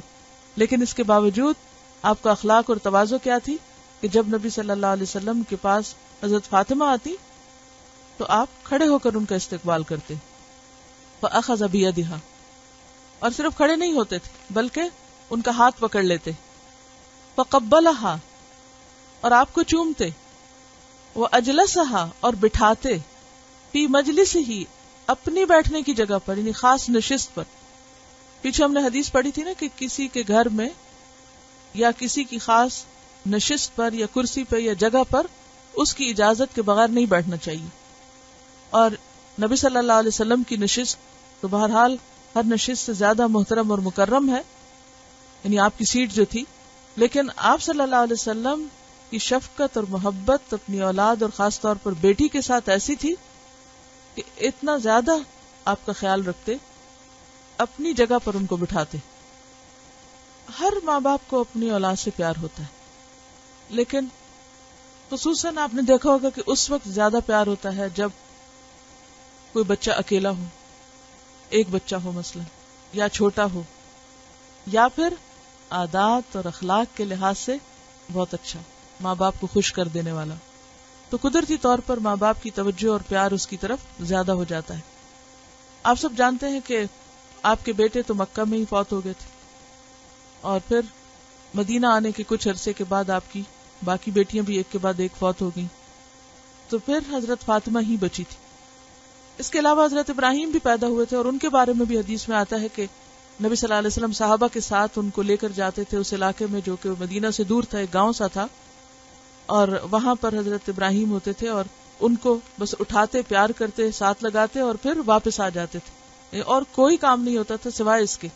لیکن اس کے باوجود آپ کا اخلاق اور تواضع کیا تھی کہ جب نبی صلی اللہ علیہ وسلم کے پاس حضرت فاطمہ آتی تو آپ کھڑے ہو کر ان کا استقبال کرتے. فأخذ بِيَدِهَا، اور صرف کھڑے نہیں ہوتے تھے بلکہ ان کا ہاتھ پکڑ لیتے. فَقَبَّلَهَا، اور آپ کو چومتے. وَأَجْلَسَهَا، اور بٹھاتے. فی مجلس ہی، اپنی بیٹھنے کی جگہ پر، یعنی خاص نشست پر. پیچھے ہم نے حدیث پڑھی تھی نا کہ کسی کے گھر میں یا کسی کی خاص نشست پر یا کرسی پہ یا جگہ پر اس کی اجازت کے بغیر نہیں بیٹھنا چاہیے. اور نبی صلی اللہ علیہ وسلم کی نشست تو بہرحال ہر نشست سے زیادہ محترم اور مکرم ہے، یعنی آپ کی سیٹ جو تھی. لیکن آپ صلی اللہ علیہ وسلم کی شفقت اور محبت اپنی اولاد اور خاص طور پر بیٹی کے ساتھ ایسی تھی کہ اتنا زیادہ آپ کا خیال رکھتے، اپنی جگہ پر ان کو بٹھاتے. ہر ماں باپ کو اپنی اولاد سے پیار ہوتا ہے، لیکن خصوصاً آپ نے دیکھا ہوگا کہ اس وقت زیادہ پیار ہوتا ہے جب کوئی بچہ اکیلا ہو، ایک بچہ ہو مثلا، یا چھوٹا ہو، یا پھر عادات اور اخلاق کے لحاظ سے بہت اچھا، ماں باپ کو خوش کر دینے والا، تو قدرتی طور پر ماں باپ کی توجہ اور پیار اس کی طرف زیادہ ہو جاتا ہے. آپ سب جانتے ہیں کہ آپ کے بیٹے تو مکہ میں ہی فوت ہو گئے تھے، اور پھر مدینہ آنے کے کچھ عرصے کے بعد آپ کی باقی بیٹیاں بھی ایک کے بعد ایک فوت ہو گئیں، تو پھر حضرت فاطمہ ہی بچی تھی. اس کے علاوہ حضرت ابراہیم بھی پیدا ہوئے تھے، اور ان کے بارے میں بھی حدیث میں آتا ہے کہ نبی صلی اللہ علیہ وسلم صحابہ کے ساتھ ان کو لے کر جاتے تھے اس علاقے میں جو کہ مدینہ سے دور تھا، ایک گاؤں سا تھا، اور وہاں پر حضرت ابراہیم ہوتے تھے اور ان کو بس اٹھاتے، پیار کرتے، ساتھ لگاتے اور پھر واپس آ جاتے تھے، اور کوئی کام نہیں ہوتا تھا سوائے اس کے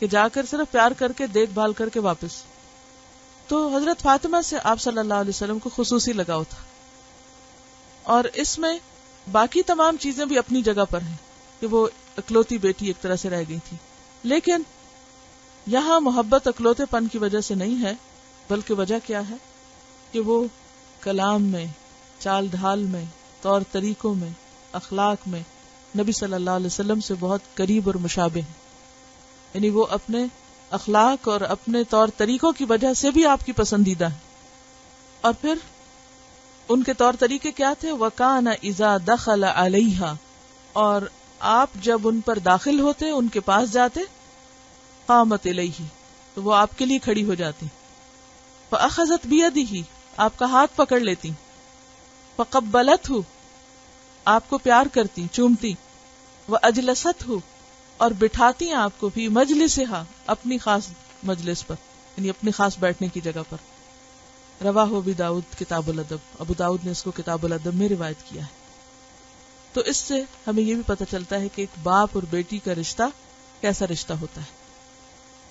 کہ جا کر صرف پیار کر کے دیکھ بھال کر کے واپس. تو حضرت فاطمہ سے آپ صلی اللہ علیہ وسلم کو خصوصی لگاؤ تھا، اور اس میں باقی تمام چیزیں بھی اپنی جگہ پر ہیں کہ وہ اکلوتی بیٹی ایک طرح سے رہ گئی تھی. لیکن یہاں محبت اکلوتے پن کی وجہ سے نہیں ہے، بلکہ وجہ کیا ہے کہ وہ کلام میں، چال ڈھال میں، طور طریقوں میں، اخلاق میں نبی صلی اللہ علیہ وسلم سے بہت قریب اور مشابہ ہیں. یعنی وہ اپنے اخلاق اور اپنے طور طریقوں کی وجہ سے بھی آپ کی پسندیدہ ہیں. اور پھر ان کے طور طریقے کیا تھے؟ وَكَانَ إِذَا دَخَلَ عَلَيْهَا، اور آپ جب ان پر داخل ہوتے، ان کے پاس جاتے، قامت الیہ، تو وہ آپ کے لیے کھڑی ہو جاتی، فاخذت بیدہ، آپ کا ہاتھ پکڑ لیتی، فقبلتہ، آپ کو پیار کرتی، چومتی، واجلستہ، اور بٹھاتی آپ کو فی مجلسہا، اپنی خاص مجلس پر، یعنی اپنی خاص بیٹھنے کی جگہ پر. رواہ ابو داؤد کتاب الادب، ابو داؤد نے اس کو کتاب الادب میں روایت کیا ہے. تو اس سے ہمیں یہ بھی پتہ چلتا ہے کہ ایک باپ اور بیٹی کا رشتہ کیسا رشتہ ہوتا ہے،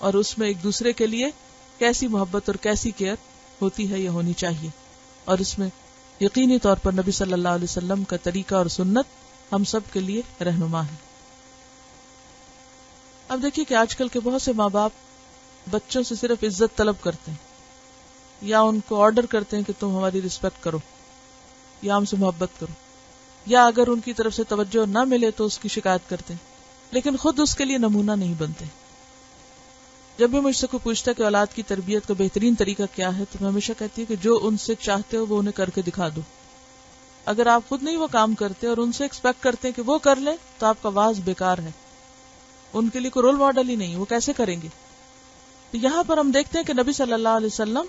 اور اس میں ایک دوسرے کے لیے کیسی محبت اور کیسی کیئر ہوتی ہے یا ہونی چاہیے. اور اس میں یقینی طور پر نبی صلی اللہ علیہ وسلم کا طریقہ اور سنت ہم سب کے لیے رہنما ہے. اب دیکھیے کہ آج کل کے بہت سے ماں باپ بچوں سے صرف عزت طلب کرتے ہیں، یا ان کو آرڈر کرتے ہیں کہ تم ہماری رسپیکٹ کرو یا ہم سے محبت کرو، یا اگر ان کی طرف سے توجہ نہ ملے تو اس کی شکایت کرتے ہیں، لیکن خود اس کے لیے نمونہ نہیں بنتے. جب بھی مجھ سے کوئی پوچھتا ہے کہ اولاد کی تربیت کا بہترین طریقہ کیا ہے، تو میں ہمیشہ کہتی ہوں کہ جو ان سے چاہتے ہو وہ انہیں کر کے دکھا دو. اگر آپ خود نہیں وہ کام کرتے اور ان سے ایکسپیکٹ کرتے ہیں کہ وہ کر لیں، تو آپ کا واز بیکار ہے، ان کے لیے کوئی رول ماڈل ہی نہیں، وہ کیسے کریں گے. تو یہاں پر ہم دیکھتے ہیں کہ نبی صلی اللہ علیہ وسلم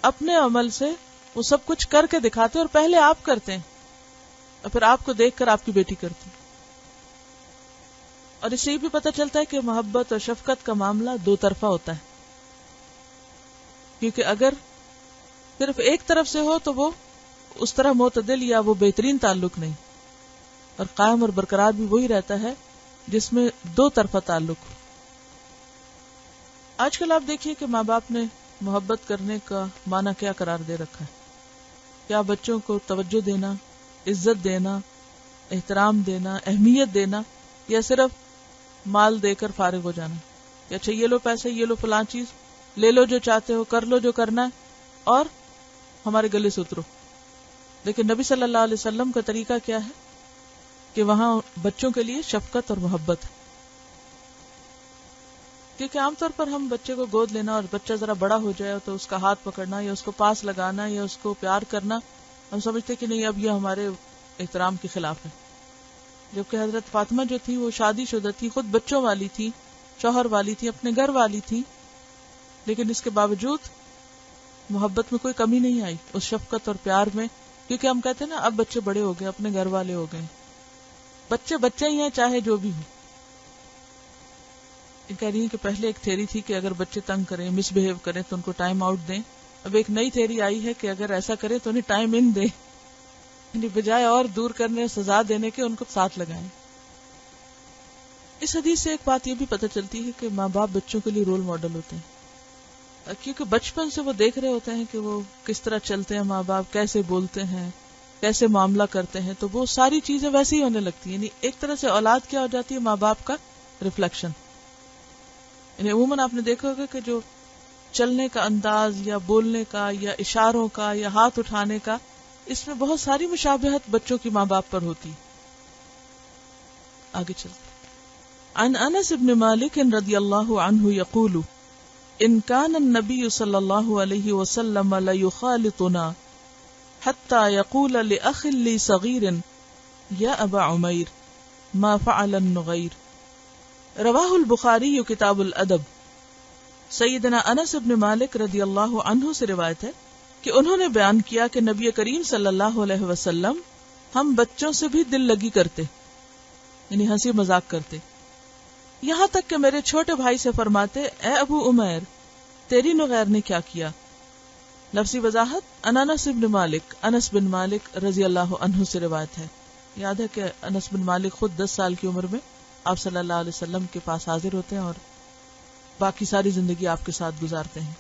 اپنے عمل سے وہ سب کچھ کر کے دکھاتے، اور پہلے آپ کرتے ہیں اور پھر آپ کو دیکھ کر آپ کی بیٹی کرتی. اور اس سے یہ بھی پتہ چلتا ہے کہ محبت اور شفقت کا معاملہ دو طرفہ ہوتا ہے، کیونکہ اگر صرف ایک طرف سے ہو تو وہ اس طرح معتدل یا وہ بہترین تعلق نہیں، اور قائم اور برقرار بھی وہی رہتا ہے جس میں دو طرفہ تعلق ہو. آج کل آپ دیکھیے کہ ماں باپ نے محبت کرنے کا معنی کیا قرار دے رکھا ہے. کیا بچوں کو توجہ دینا، عزت دینا، احترام دینا، اہمیت دینا، یا صرف مال دے کر فارغ ہو جانا کہ اچھا یہ لو پیسے، یہ لو فلاں چیز، لے لو جو چاہتے ہو، کر لو جو کرنا ہے اور ہمارے گلے سے اترو. لیکن نبی صلی اللہ علیہ وسلم کا طریقہ کیا ہے کہ وہاں بچوں کے لیے شفقت اور محبت ہے. کیونکہ عام طور پر ہم بچے کو گود لینا اور بچہ ذرا بڑا ہو جائے تو اس کا ہاتھ پکڑنا یا اس کو پاس لگانا یا اس کو پیار کرنا، ہم سمجھتے کہ نہیں اب یہ ہمارے احترام کے خلاف ہے. جبکہ حضرت فاطمہ جو تھی وہ شادی شدہ تھی، خود بچوں والی تھی، شوہر والی تھی، اپنے گھر والی تھی، لیکن اس کے باوجود محبت میں کوئی کمی نہیں آئی، اس شفقت اور پیار میں. کیونکہ ہم کہتے ہیں نا اب بچے بڑے ہو گئے، اپنے گھر والے ہو گئے، بچے بچے ہی ہیں چاہے جو بھی ہو. کہہ رہی ہیں کہ پہلے ایک تھیری تھی کہ اگر بچے تنگ کریں، مس بہیو کریں تو ان کو ٹائم آؤٹ دیں. اب ایک نئی تھیری آئی ہے کہ اگر ایسا کرے تو انہیں ٹائم ان دیں، یعنی بجائے اور دور کرنے، سزا دینے کے ان کو ساتھ لگائیں. اس حدیث سے ایک بات یہ بھی پتہ چلتی ہے کہ ماں باپ بچوں کے لیے رول ماڈل ہوتے ہیں، کیونکہ بچپن سے وہ دیکھ رہے ہوتے ہیں کہ وہ کس طرح چلتے ہیں، ماں باپ کیسے بولتے ہیں، کیسے معاملہ کرتے ہیں، تو وہ ساری چیزیں ویسے ہی ہونے لگتی ہیں. یعنی ایک طرح سے اولاد کیا ہو جاتی ہے، ماں باپ کا ریفلیکشن. یعنی عموماً آپ نے دیکھا ہوگا کہ جو چلنے کا انداز یا بولنے کا یا اشاروں کا یا ہاتھ اٹھانے کا، اس میں بہت ساری مشابہت بچوں کی ماں باپ پر ہوتی. آگے چلتے. عن انس بن مالک رضی اللہ عنہ یقول ان کان النبی صلی اللہ علیہ وسلم لیخالطنا حتی یقول لأخ لی صغیر یا ابا عمیر ما فعل النغیر. رواہ البخاری کتاب الادب. سیدنا انس بن مالک رضی اللہ عنہ سے روایت ہے کہ انہوں نے بیان کیا کہ نبی کریم صلی اللہ علیہ وسلم ہم بچوں سے بھی دل لگی کرتے، یعنی ہنسی مذاق کرتے، یہاں تک کہ میرے چھوٹے بھائی سے فرماتے اے ابو عمیر تیری نغیر نے کیا کیا. لفظی وضاحت انس بن مالک، انس بن مالک رضی اللہ عنہ سے روایت ہے. یاد ہے کہ انس بن مالک خود 10 سال کی عمر میں آپ صلی اللہ علیہ وسلم کے پاس حاضر ہوتے ہیں اور باقی ساری زندگی آپ کے ساتھ گزارتے ہیں،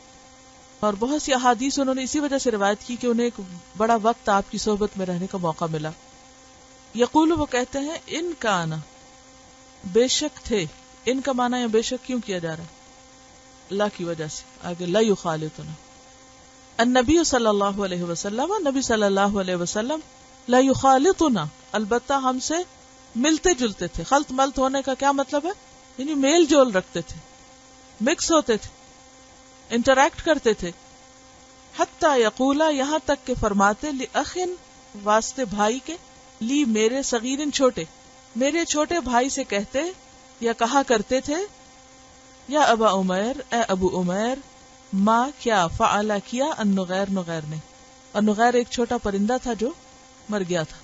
اور بہت سی احادیث انہوں نے اسی وجہ سے روایت کی کہ انہیں ایک بڑا وقت آپ کی صحبت میں رہنے کا موقع ملا. یقول وہ کہتے ہیں ان کانا بے شک تھے، ان کا معنی یا بے شک کیوں کیا جا رہا ہے؟ اللہ کی وجہ سے. آگے لا یخالطنا النبی صلی اللہ علیہ وسلم، نبی صلی اللہ علیہ وسلم لا یخالطنا البتہ ہم سے ملتے جلتے تھے. خلط ملت ہونے کا کیا مطلب ہے؟ یعنی میل جول رکھتے تھے، مکس ہوتے تھے، انٹریکٹ کرتے تھے. حتی یقولا یہاں تک کہ فرماتے لأخن واسطے بھائی کے، لی میرے، صغیرن چھوٹے، میرے چھوٹے بھائی سے کہتے یا کہا کرتے تھے یا ابا عمیر اے ابو عمیر ما کیا فعلا کیا النغیر نغیر نے. اور نغیر ایک چھوٹا پرندہ تھا جو مر گیا تھا.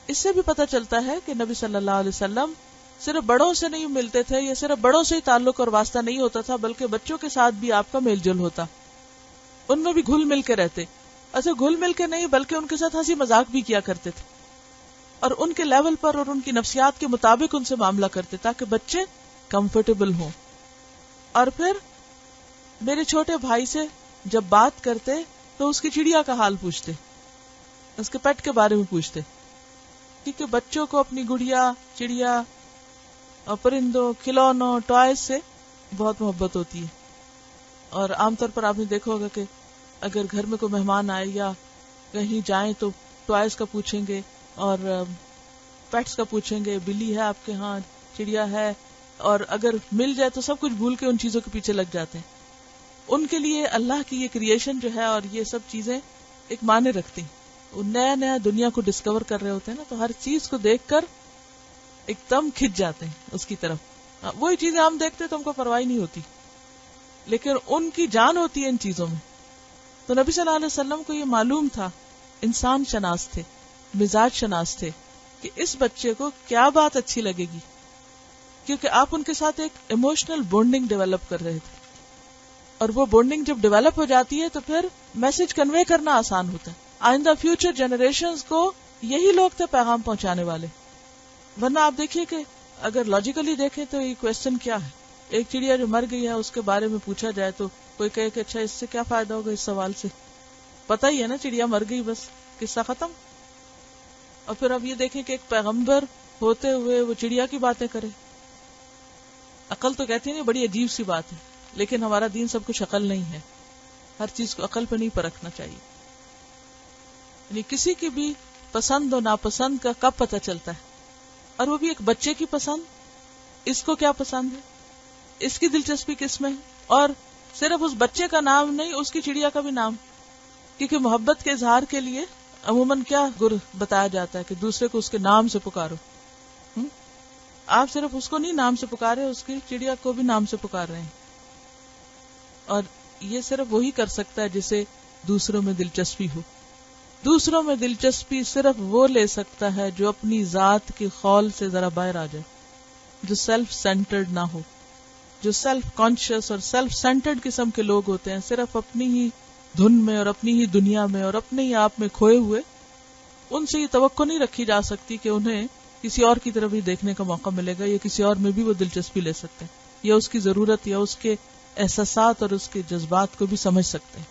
اس سے بھی پتہ چلتا ہے کہ نبی صلی اللہ علیہ وسلم صرف بڑوں سے نہیں ملتے تھے یا صرف بڑوں سے ہی تعلق اور واسطہ نہیں ہوتا تھا، بلکہ بچوں کے ساتھ بھی آپ کا میل جل ہوتا، ان میں بھی گھل مل کے رہتے. ایسے گھل مل کے نہیں بلکہ ان کے ساتھ ہنسی مذاق بھی کیا کرتے تھے اور ان کے لیول پر اور ان کی نفسیات کے مطابق ان سے معاملہ کرتے تاکہ بچے کمفرٹیبل ہوں. اور پھر میرے چھوٹے بھائی سے جب بات کرتے تو اس کی چڑیا کا حال پوچھتے، اس کے پیٹ کے بارے میں پوچھتے، کیونکہ بچوں کو اپنی گڑیا، چڑیا اور پرندوں، کھلونوں، ٹوائز سے بہت محبت ہوتی ہے. اور عام طور پر آپ نے دیکھا ہوگا کہ اگر گھر میں کوئی مہمان آئے یا کہیں جائیں تو ٹوائز کا پوچھیں گے اور پیٹس کا پوچھیں گے، بلی ہے آپ کے ہاں، چڑیا ہے، اور اگر مل جائے تو سب کچھ بھول کے ان چیزوں کے پیچھے لگ جاتے ہیں. ان کے لیے اللہ کی یہ کریشن جو ہے اور یہ سب چیزیں ایک معنی رکھتی ہیں. وہ نیا نیا دنیا کو ڈسکور کر رہے ہوتے ہیں نا، تو ہر چیز کو دیکھ کر ایک دم کھچ جاتے ہیں اس کی طرف. وہی چیزیں ہم دیکھتے تو ہم کو پرواہ نہیں ہوتی، لیکن ان کی جان ہوتی ہے ان چیزوں میں. تو نبی صلی اللہ علیہ وسلم کو یہ معلوم تھا، انسان شناس تھے، مزاج شناس تھے، کہ اس بچے کو کیا بات اچھی لگے گی، کیونکہ آپ ان کے ساتھ ایک ایموشنل بونڈنگ ڈیولپ کر رہے تھے. اور وہ بونڈنگ جب ڈیولپ ہو جاتی ہے تو پھر میسج کنوے کرنا آسان ہوتا ہے. آئندہ فیوچر جنریشنز کو یہی لوگ تھے پیغام پہنچانے والے. ورنہ آپ دیکھیے کہ اگر لاجیکلی دیکھیں تو یہ کویسچن کیا ہے، ایک چڑیا جو مر گئی ہے اس کے بارے میں پوچھا جائے تو کوئی کہے کہ اچھا اس سے کیا فائدہ ہوگا، اس سوال سے پتہ ہی ہے نا چڑیا مر گئی، بس قصہ ختم. اور پھر اب یہ دیکھیں کہ ایک پیغمبر ہوتے ہوئے وہ چڑیا کی باتیں کرے. عقل تو کہتی ہے نا بڑی عجیب سی بات ہے، لیکن ہمارا دین سب کچھ عقل نہیں ہے، ہر چیز کو عقل پہ نہیں پرکھنا چاہیے. یعنی کسی کی بھی پسند و ناپسند کا کب پتہ چلتا ہے، اور وہ بھی ایک بچے کی پسند، اس کو کیا پسند ہے، اس کی دلچسپی کس میں ہے. اور صرف اس بچے کا نام نہیں، اس کی چڑیا کا بھی نام، کیونکہ محبت کے اظہار کے لیے عموماً کیا گر بتایا جاتا ہے کہ دوسرے کو اس کے نام سے پکارو. آپ صرف اس کو نہیں نام سے پکارے، اس کی چڑیا کو بھی نام سے پکار رہے ہیں. اور یہ صرف وہی کر سکتا ہے جسے دوسروں میں دلچسپی ہو. دوسروں میں دلچسپی صرف وہ لے سکتا ہے جو اپنی ذات کی خول سے ذرا باہر آ جائے، جو سیلف سینٹرڈ نہ ہو. جو سیلف کانشیس اور سیلف سینٹرڈ قسم کے لوگ ہوتے ہیں، صرف اپنی ہی دھن میں اور اپنی ہی دنیا میں اور اپنے ہی آپ میں کھوئے ہوئے، ان سے یہ توقع نہیں رکھی جا سکتی کہ انہیں کسی اور کی طرف بھی دیکھنے کا موقع ملے گا یا کسی اور میں بھی وہ دلچسپی لے سکتے ہیں یا اس کی ضرورت یا اس کے احساسات اور اس کے جذبات کو بھی سمجھ سکتے ہیں.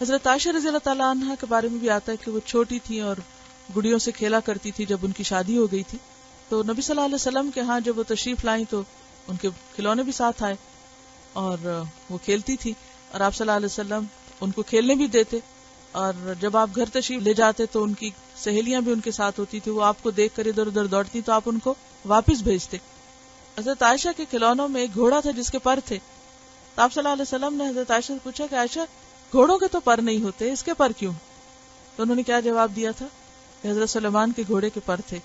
حضرت عائشہ رضی اللہ تعالیٰ عنہ کے بارے میں بھی آتا ہے کہ وہ چھوٹی تھی اور گڑیوں سے کھیلا کرتی تھی. جب ان کی شادی ہو گئی تھی تو نبی صلی اللہ علیہ وسلم کے ہاں جب وہ تشریف لائیں تو ان کے کھلونے بھی ساتھ آئے. اور وہ کھیلتی تھی، اور آپ صلی اللہ علیہ وسلم ان کو کھیلنے بھی دیتے، اور جب آپ گھر تشریف لے جاتے تو ان کی سہیلیاں بھی ان کے ساتھ ہوتی تھی، وہ آپ کو دیکھ کر ادھر ادھر دوڑتی تو آپ ان کو واپس بھیجتے. حضرت عائشہ کے کھلونوں میں ایک گھوڑا تھا جس کے پر تھے، تو آپ صلی اللہ علیہ وسلم نے حضرت عائشہ سے پوچھا کہ عائشہ گھوڑوں کے تو پر نہیں ہوتے، اس کے پر کیوں؟ تو انہوں نے کیا جواب دیا تھا کہ حضرت سلیمان کے گھوڑے کے پر تھے.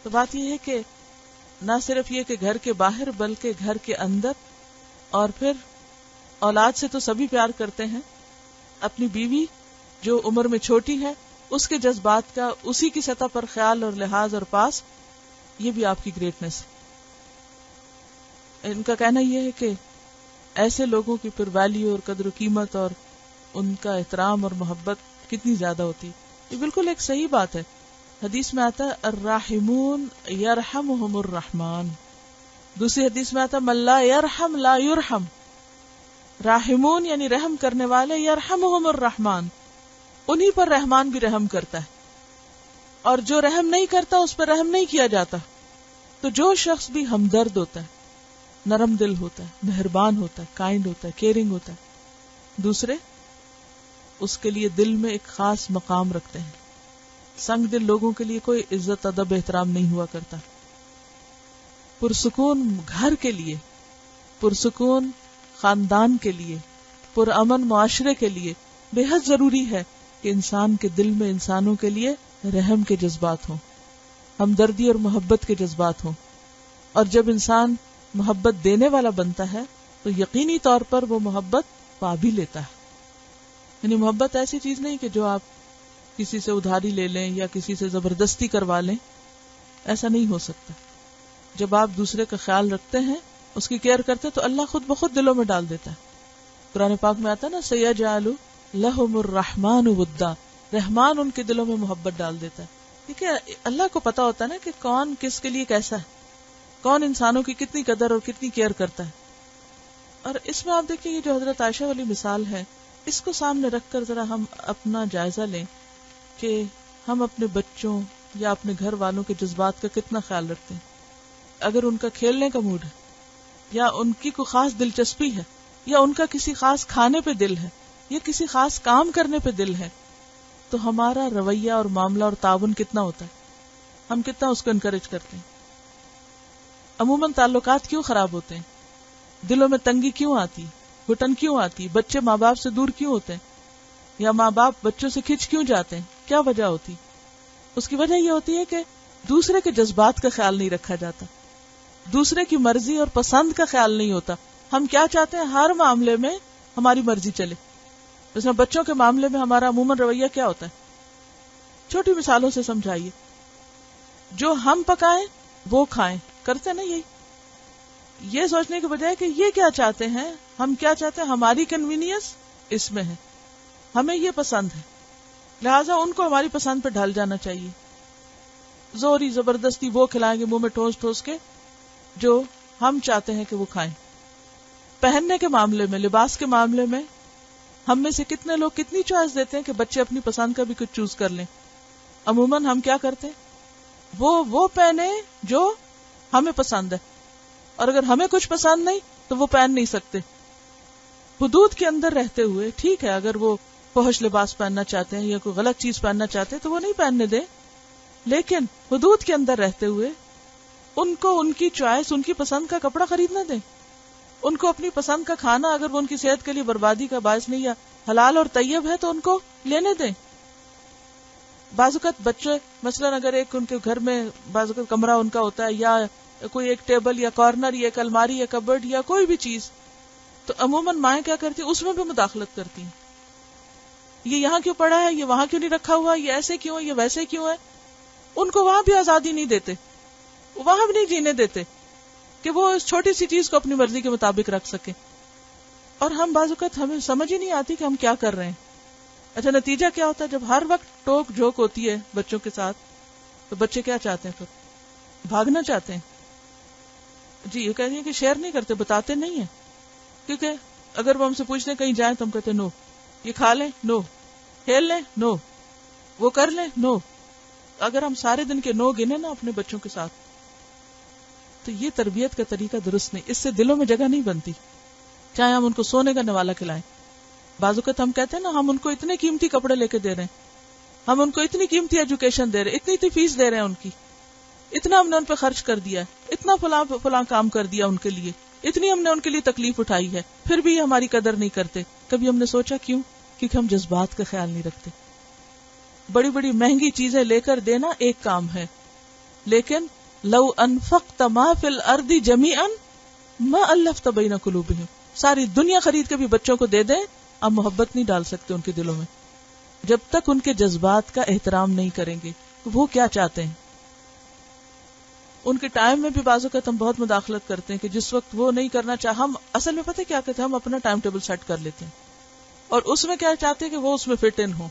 تو بات یہ ہے کہ نہ صرف یہ کہ گھر کے باہر بلکہ گھر کے اندر، اور پھر اولاد سے تو سبھی پیار کرتے ہیں، اپنی بیوی جو عمر میں چھوٹی ہے اس کے جذبات کا اسی کی سطح پر خیال اور لحاظ اور پاس، یہ بھی آپ کی گریٹنس ہے. ان کا کہنا یہ ہے کہ ایسے لوگوں کی پھر ویلیو اور قدر و قیمت اور ان کا احترام اور محبت کتنی زیادہ ہوتی. یہ بالکل ایک صحیح بات ہے. حدیث میں آتا ہے الراحمون یرحمہم الرحمن، دوسری حدیث میں آتا ہے من لا یرحم لا یرحم. راحمون یعنی رحم کرنے والے، یرحمہم الرحمن، انہی پر رحمان بھی رحم کرتا ہے، اور جو رحم نہیں کرتا اس پر رحم نہیں کیا جاتا. تو جو شخص بھی ہمدرد ہوتا ہے، نرم دل ہوتا ہے، مہربان ہوتا ہے، کائنڈ ہوتا ہے، کیئرنگ ہوتا ہے، دوسرے اس کے لیے دل میں ایک خاص مقام رکھتے ہیں. سنگ دل لوگوں کے لیے کوئی عزت ادب احترام نہیں ہوا کرتا. پرسکون گھر کے لیے، پرسکون خاندان کے لیے، پرامن معاشرے کے لیے بے حد ضروری ہے کہ انسان کے دل میں انسانوں کے لیے رحم کے جذبات ہوں، ہمدردی اور محبت کے جذبات ہوں. اور جب انسان محبت دینے والا بنتا ہے تو یقینی طور پر وہ محبت پا بھی لیتا ہے. یعنی محبت ایسی چیز نہیں کہ جو آپ کسی سے ادھاری لے لیں یا کسی سے زبردستی کروا لیں، ایسا نہیں ہو سکتا. جب آپ دوسرے کا خیال رکھتے ہیں، اس کی کیئر کرتے تو اللہ خود بخود دلوں میں ڈال دیتا ہے. قرآن پاک میں آتا ہے نا سیجعل لہم الرحمن ودا، رحمان ان کے دلوں میں محبت ڈال دیتا ہے. کیونکہ اللہ کو پتا ہوتا ہے نا کہ کون کس کے لیے کیسا ہے، کون انسانوں کی کتنی قدر اور کتنی کیئر کرتا ہے. اور اس میں آپ دیکھیں یہ جو حضرت عائشہ والی مثال ہے، اس کو سامنے رکھ کر ذرا ہم اپنا جائزہ لیں کہ ہم اپنے بچوں یا اپنے گھر والوں کے جذبات کا کتنا خیال رکھتے ہیں. اگر ان کا کھیلنے کا موڈ ہے، یا ان کی کوئی خاص دلچسپی ہے، یا ان کا کسی خاص کھانے پہ دل ہے، یا کسی خاص کام کرنے پہ دل ہے، تو ہمارا رویہ اور معاملہ اور تعاون کتنا ہوتا ہے، ہم کتنا اس کو انکریج کرتے ہیں. عموماً تعلقات کیوں خراب ہوتے ہیں، دلوں میں تنگی کیوں آتی، گھٹن کیوں آتی، بچے ماں باپ سے دور کیوں ہوتے ہیں، یا ماں باپ بچوں سے کھنچ کیوں جاتے ہیں، کیا وجہ ہوتی؟ اس کی وجہ یہ ہوتی ہے کہ دوسرے کے جذبات کا خیال نہیں رکھا جاتا، دوسرے کی مرضی اور پسند کا خیال نہیں ہوتا. ہم کیا چاہتے ہیں، ہر معاملے میں ہماری مرضی چلے. جس میں بچوں کے معاملے میں ہمارا عموماً رویہ کیا ہوتا ہے، چھوٹی مثالوں سے سمجھائیے. جو ہم پکائیں وہ کھائیں، کرتے نا یہی. یہ سوچنے کے بجائے کہ یہ کیا چاہتے ہیں، ہم کیا چاہتے ہیں، ہماری کنوینئنس اس میں ہے، ہمیں یہ پسند ہے، لہٰذا ان کو ہماری پسند پہ ڈھل جانا چاہیے. زوری زبردستی وہ کھلائیں گے منہ میں ٹھوس ٹھوس کے جو ہم چاہتے ہیں کہ وہ کھائیں. پہننے کے معاملے میں، لباس کے معاملے میں ہم میں سے کتنے لوگ کتنی چوائس دیتے ہیں کہ بچے اپنی پسند کا بھی کچھ چوز کر لیں. عموماً ہم کیا کرتے ہیں، وہ پہنے جو ہمیں پسند ہے، اور اگر ہمیں کچھ پسند نہیں تو وہ پہن نہیں سکتے. حدود کے اندر رہتے ہوئے، ٹھیک ہے اگر وہ فحش لباس پہننا چاہتے ہیں یا کوئی غلط چیز پہننا چاہتے ہیں تو وہ نہیں پہننے دیں، لیکن حدود کے اندر رہتے ہوئے ان کو ان کی چوائس، ان کی پسند کا کپڑا خریدنا دیں. ان کو اپنی پسند کا کھانا اگر وہ ان کی صحت کے لیے بربادی کا باعث نہیں یا حلال اور طیب ہے تو ان کو لینے دیں. بعض اوقات بچے مثلاً اگر ایک ان کے گھر میں بعض اوقات کمرہ ان کا ہوتا ہے، یا کوئی ایک ٹیبل یا کارنر یا ایک الماری یا کبرڈ یا کوئی بھی چیز، تو عموماً مائیں کیا کرتی ہیں، اس میں بھی مداخلت کرتی ہیں. یہ یہاں کیوں پڑا ہے، یہ وہاں کیوں نہیں رکھا ہوا، یہ ایسے کیوں ہے، یہ ویسے کیوں ہے. ان کو وہاں بھی آزادی نہیں دیتے، وہاں بھی نہیں جینے دیتے کہ وہ اس چھوٹی سی چیز کو اپنی مرضی کے مطابق رکھ سکے. اور ہم بعض اوقات ہمیں سمجھ ہی نہیں آتی کہ ہم کیا کر رہے ہیں. اچھا نتیجہ کیا ہوتا ہے، جب ہر وقت ٹوک جھوک ہوتی ہے بچوں کے ساتھ تو بچے کیا چاہتے ہیں، پھر بھاگنا چاہتے ہیں. جی یہ کہہ رہی ہیں کہ شیئر نہیں کرتے، بتاتے نہیں ہیں، کیونکہ اگر وہ ہم سے پوچھنے کہیں جائیں تو ہم کہتے نو، یہ کھا لیں نو، کھیل لیں نو، وہ کر لیں نو. اگر ہم سارے دن کے نو گنے نا اپنے بچوں کے ساتھ تو یہ تربیت کا طریقہ درست نہیں، اس سے دلوں میں جگہ نہیں بنتی. چاہے ہم ان کو سونے کا نوالا کھلائیں. بعض اوقات ہم کہتے ہیں نا ہم ان کو اتنے قیمتی کپڑے لے کے دے رہے ہیں, ہم ان کو اتنی قیمتی ایجوکیشن دے رہے ہیں, اتنی فیس دے رہے ہیں ان کی, اتنا ہم نے ان پہ خرچ کر دیا ہے, اتنا فلاں کام کر دیا ان کے لیے, اتنی ہم نے ان کے لیے تکلیف اٹھائی ہے, پھر بھی ہماری قدر نہیں کرتے. کبھی ہم نے سوچا کیوں؟ کیونکہ ہم جذبات کا خیال نہیں رکھتے. بڑی بڑی مہنگی چیزیں لے کر دینا ایک کام ہے, لیکن لو انفقت ما فی الارض جمیعا ما الفت بین قلوبہم, ساری دنیا خرید کے بھی بچوں کو دے دیں, آپ محبت نہیں ڈال سکتے ان کے دلوں میں جب تک ان کے جذبات کا احترام نہیں کریں گے. وہ کیا چاہتے ہیں, ان کے ٹائم میں بھی بعض اوقات ہم بہت مداخلت کرتے ہیں کہ جس وقت وہ نہیں کرنا چاہے, ہم اصل میں پتہ کیا کہتے ہیں, ہم اپنا ٹائم ٹیبل سیٹ کر لیتے ہیں اور اس میں کیا چاہتے ہیں کہ وہ اس میں فٹ ان ہو.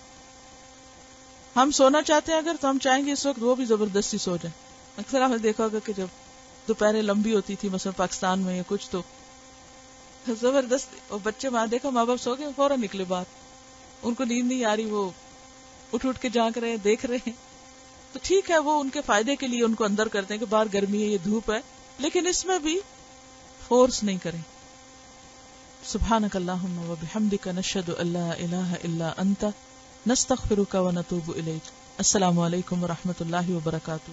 ہم سونا چاہتے ہیں اگر, تو ہم چاہیں گے اس وقت وہ بھی زبردستی سو جائیں. اکثر آپ نے دیکھا ہوگا کہ جب دوپہریں لمبی ہوتی تھی مثلا پاکستان میں یا کچھ, تو زبردست اور بچے وہاں دیکھا ماں باپ سو گئے, فوراً نکلے باہر, ان کو نیند نہیں آ رہی, وہ اٹھ کے جھانک رہے ہیں, دیکھ رہے ہیں. تو ٹھیک ہے وہ ان کے فائدے کے لیے ان کو اندر کرتے ہیں کہ باہر گرمی ہے, یہ دھوپ ہے, لیکن اس میں بھی فورس نہیں کریں. سبحانک اللہم و بحمدک نشہد ان لا الہ الا انت نستغفرک و نتوب الیک. السلام علیکم و رحمۃ اللہ وبرکاتہ.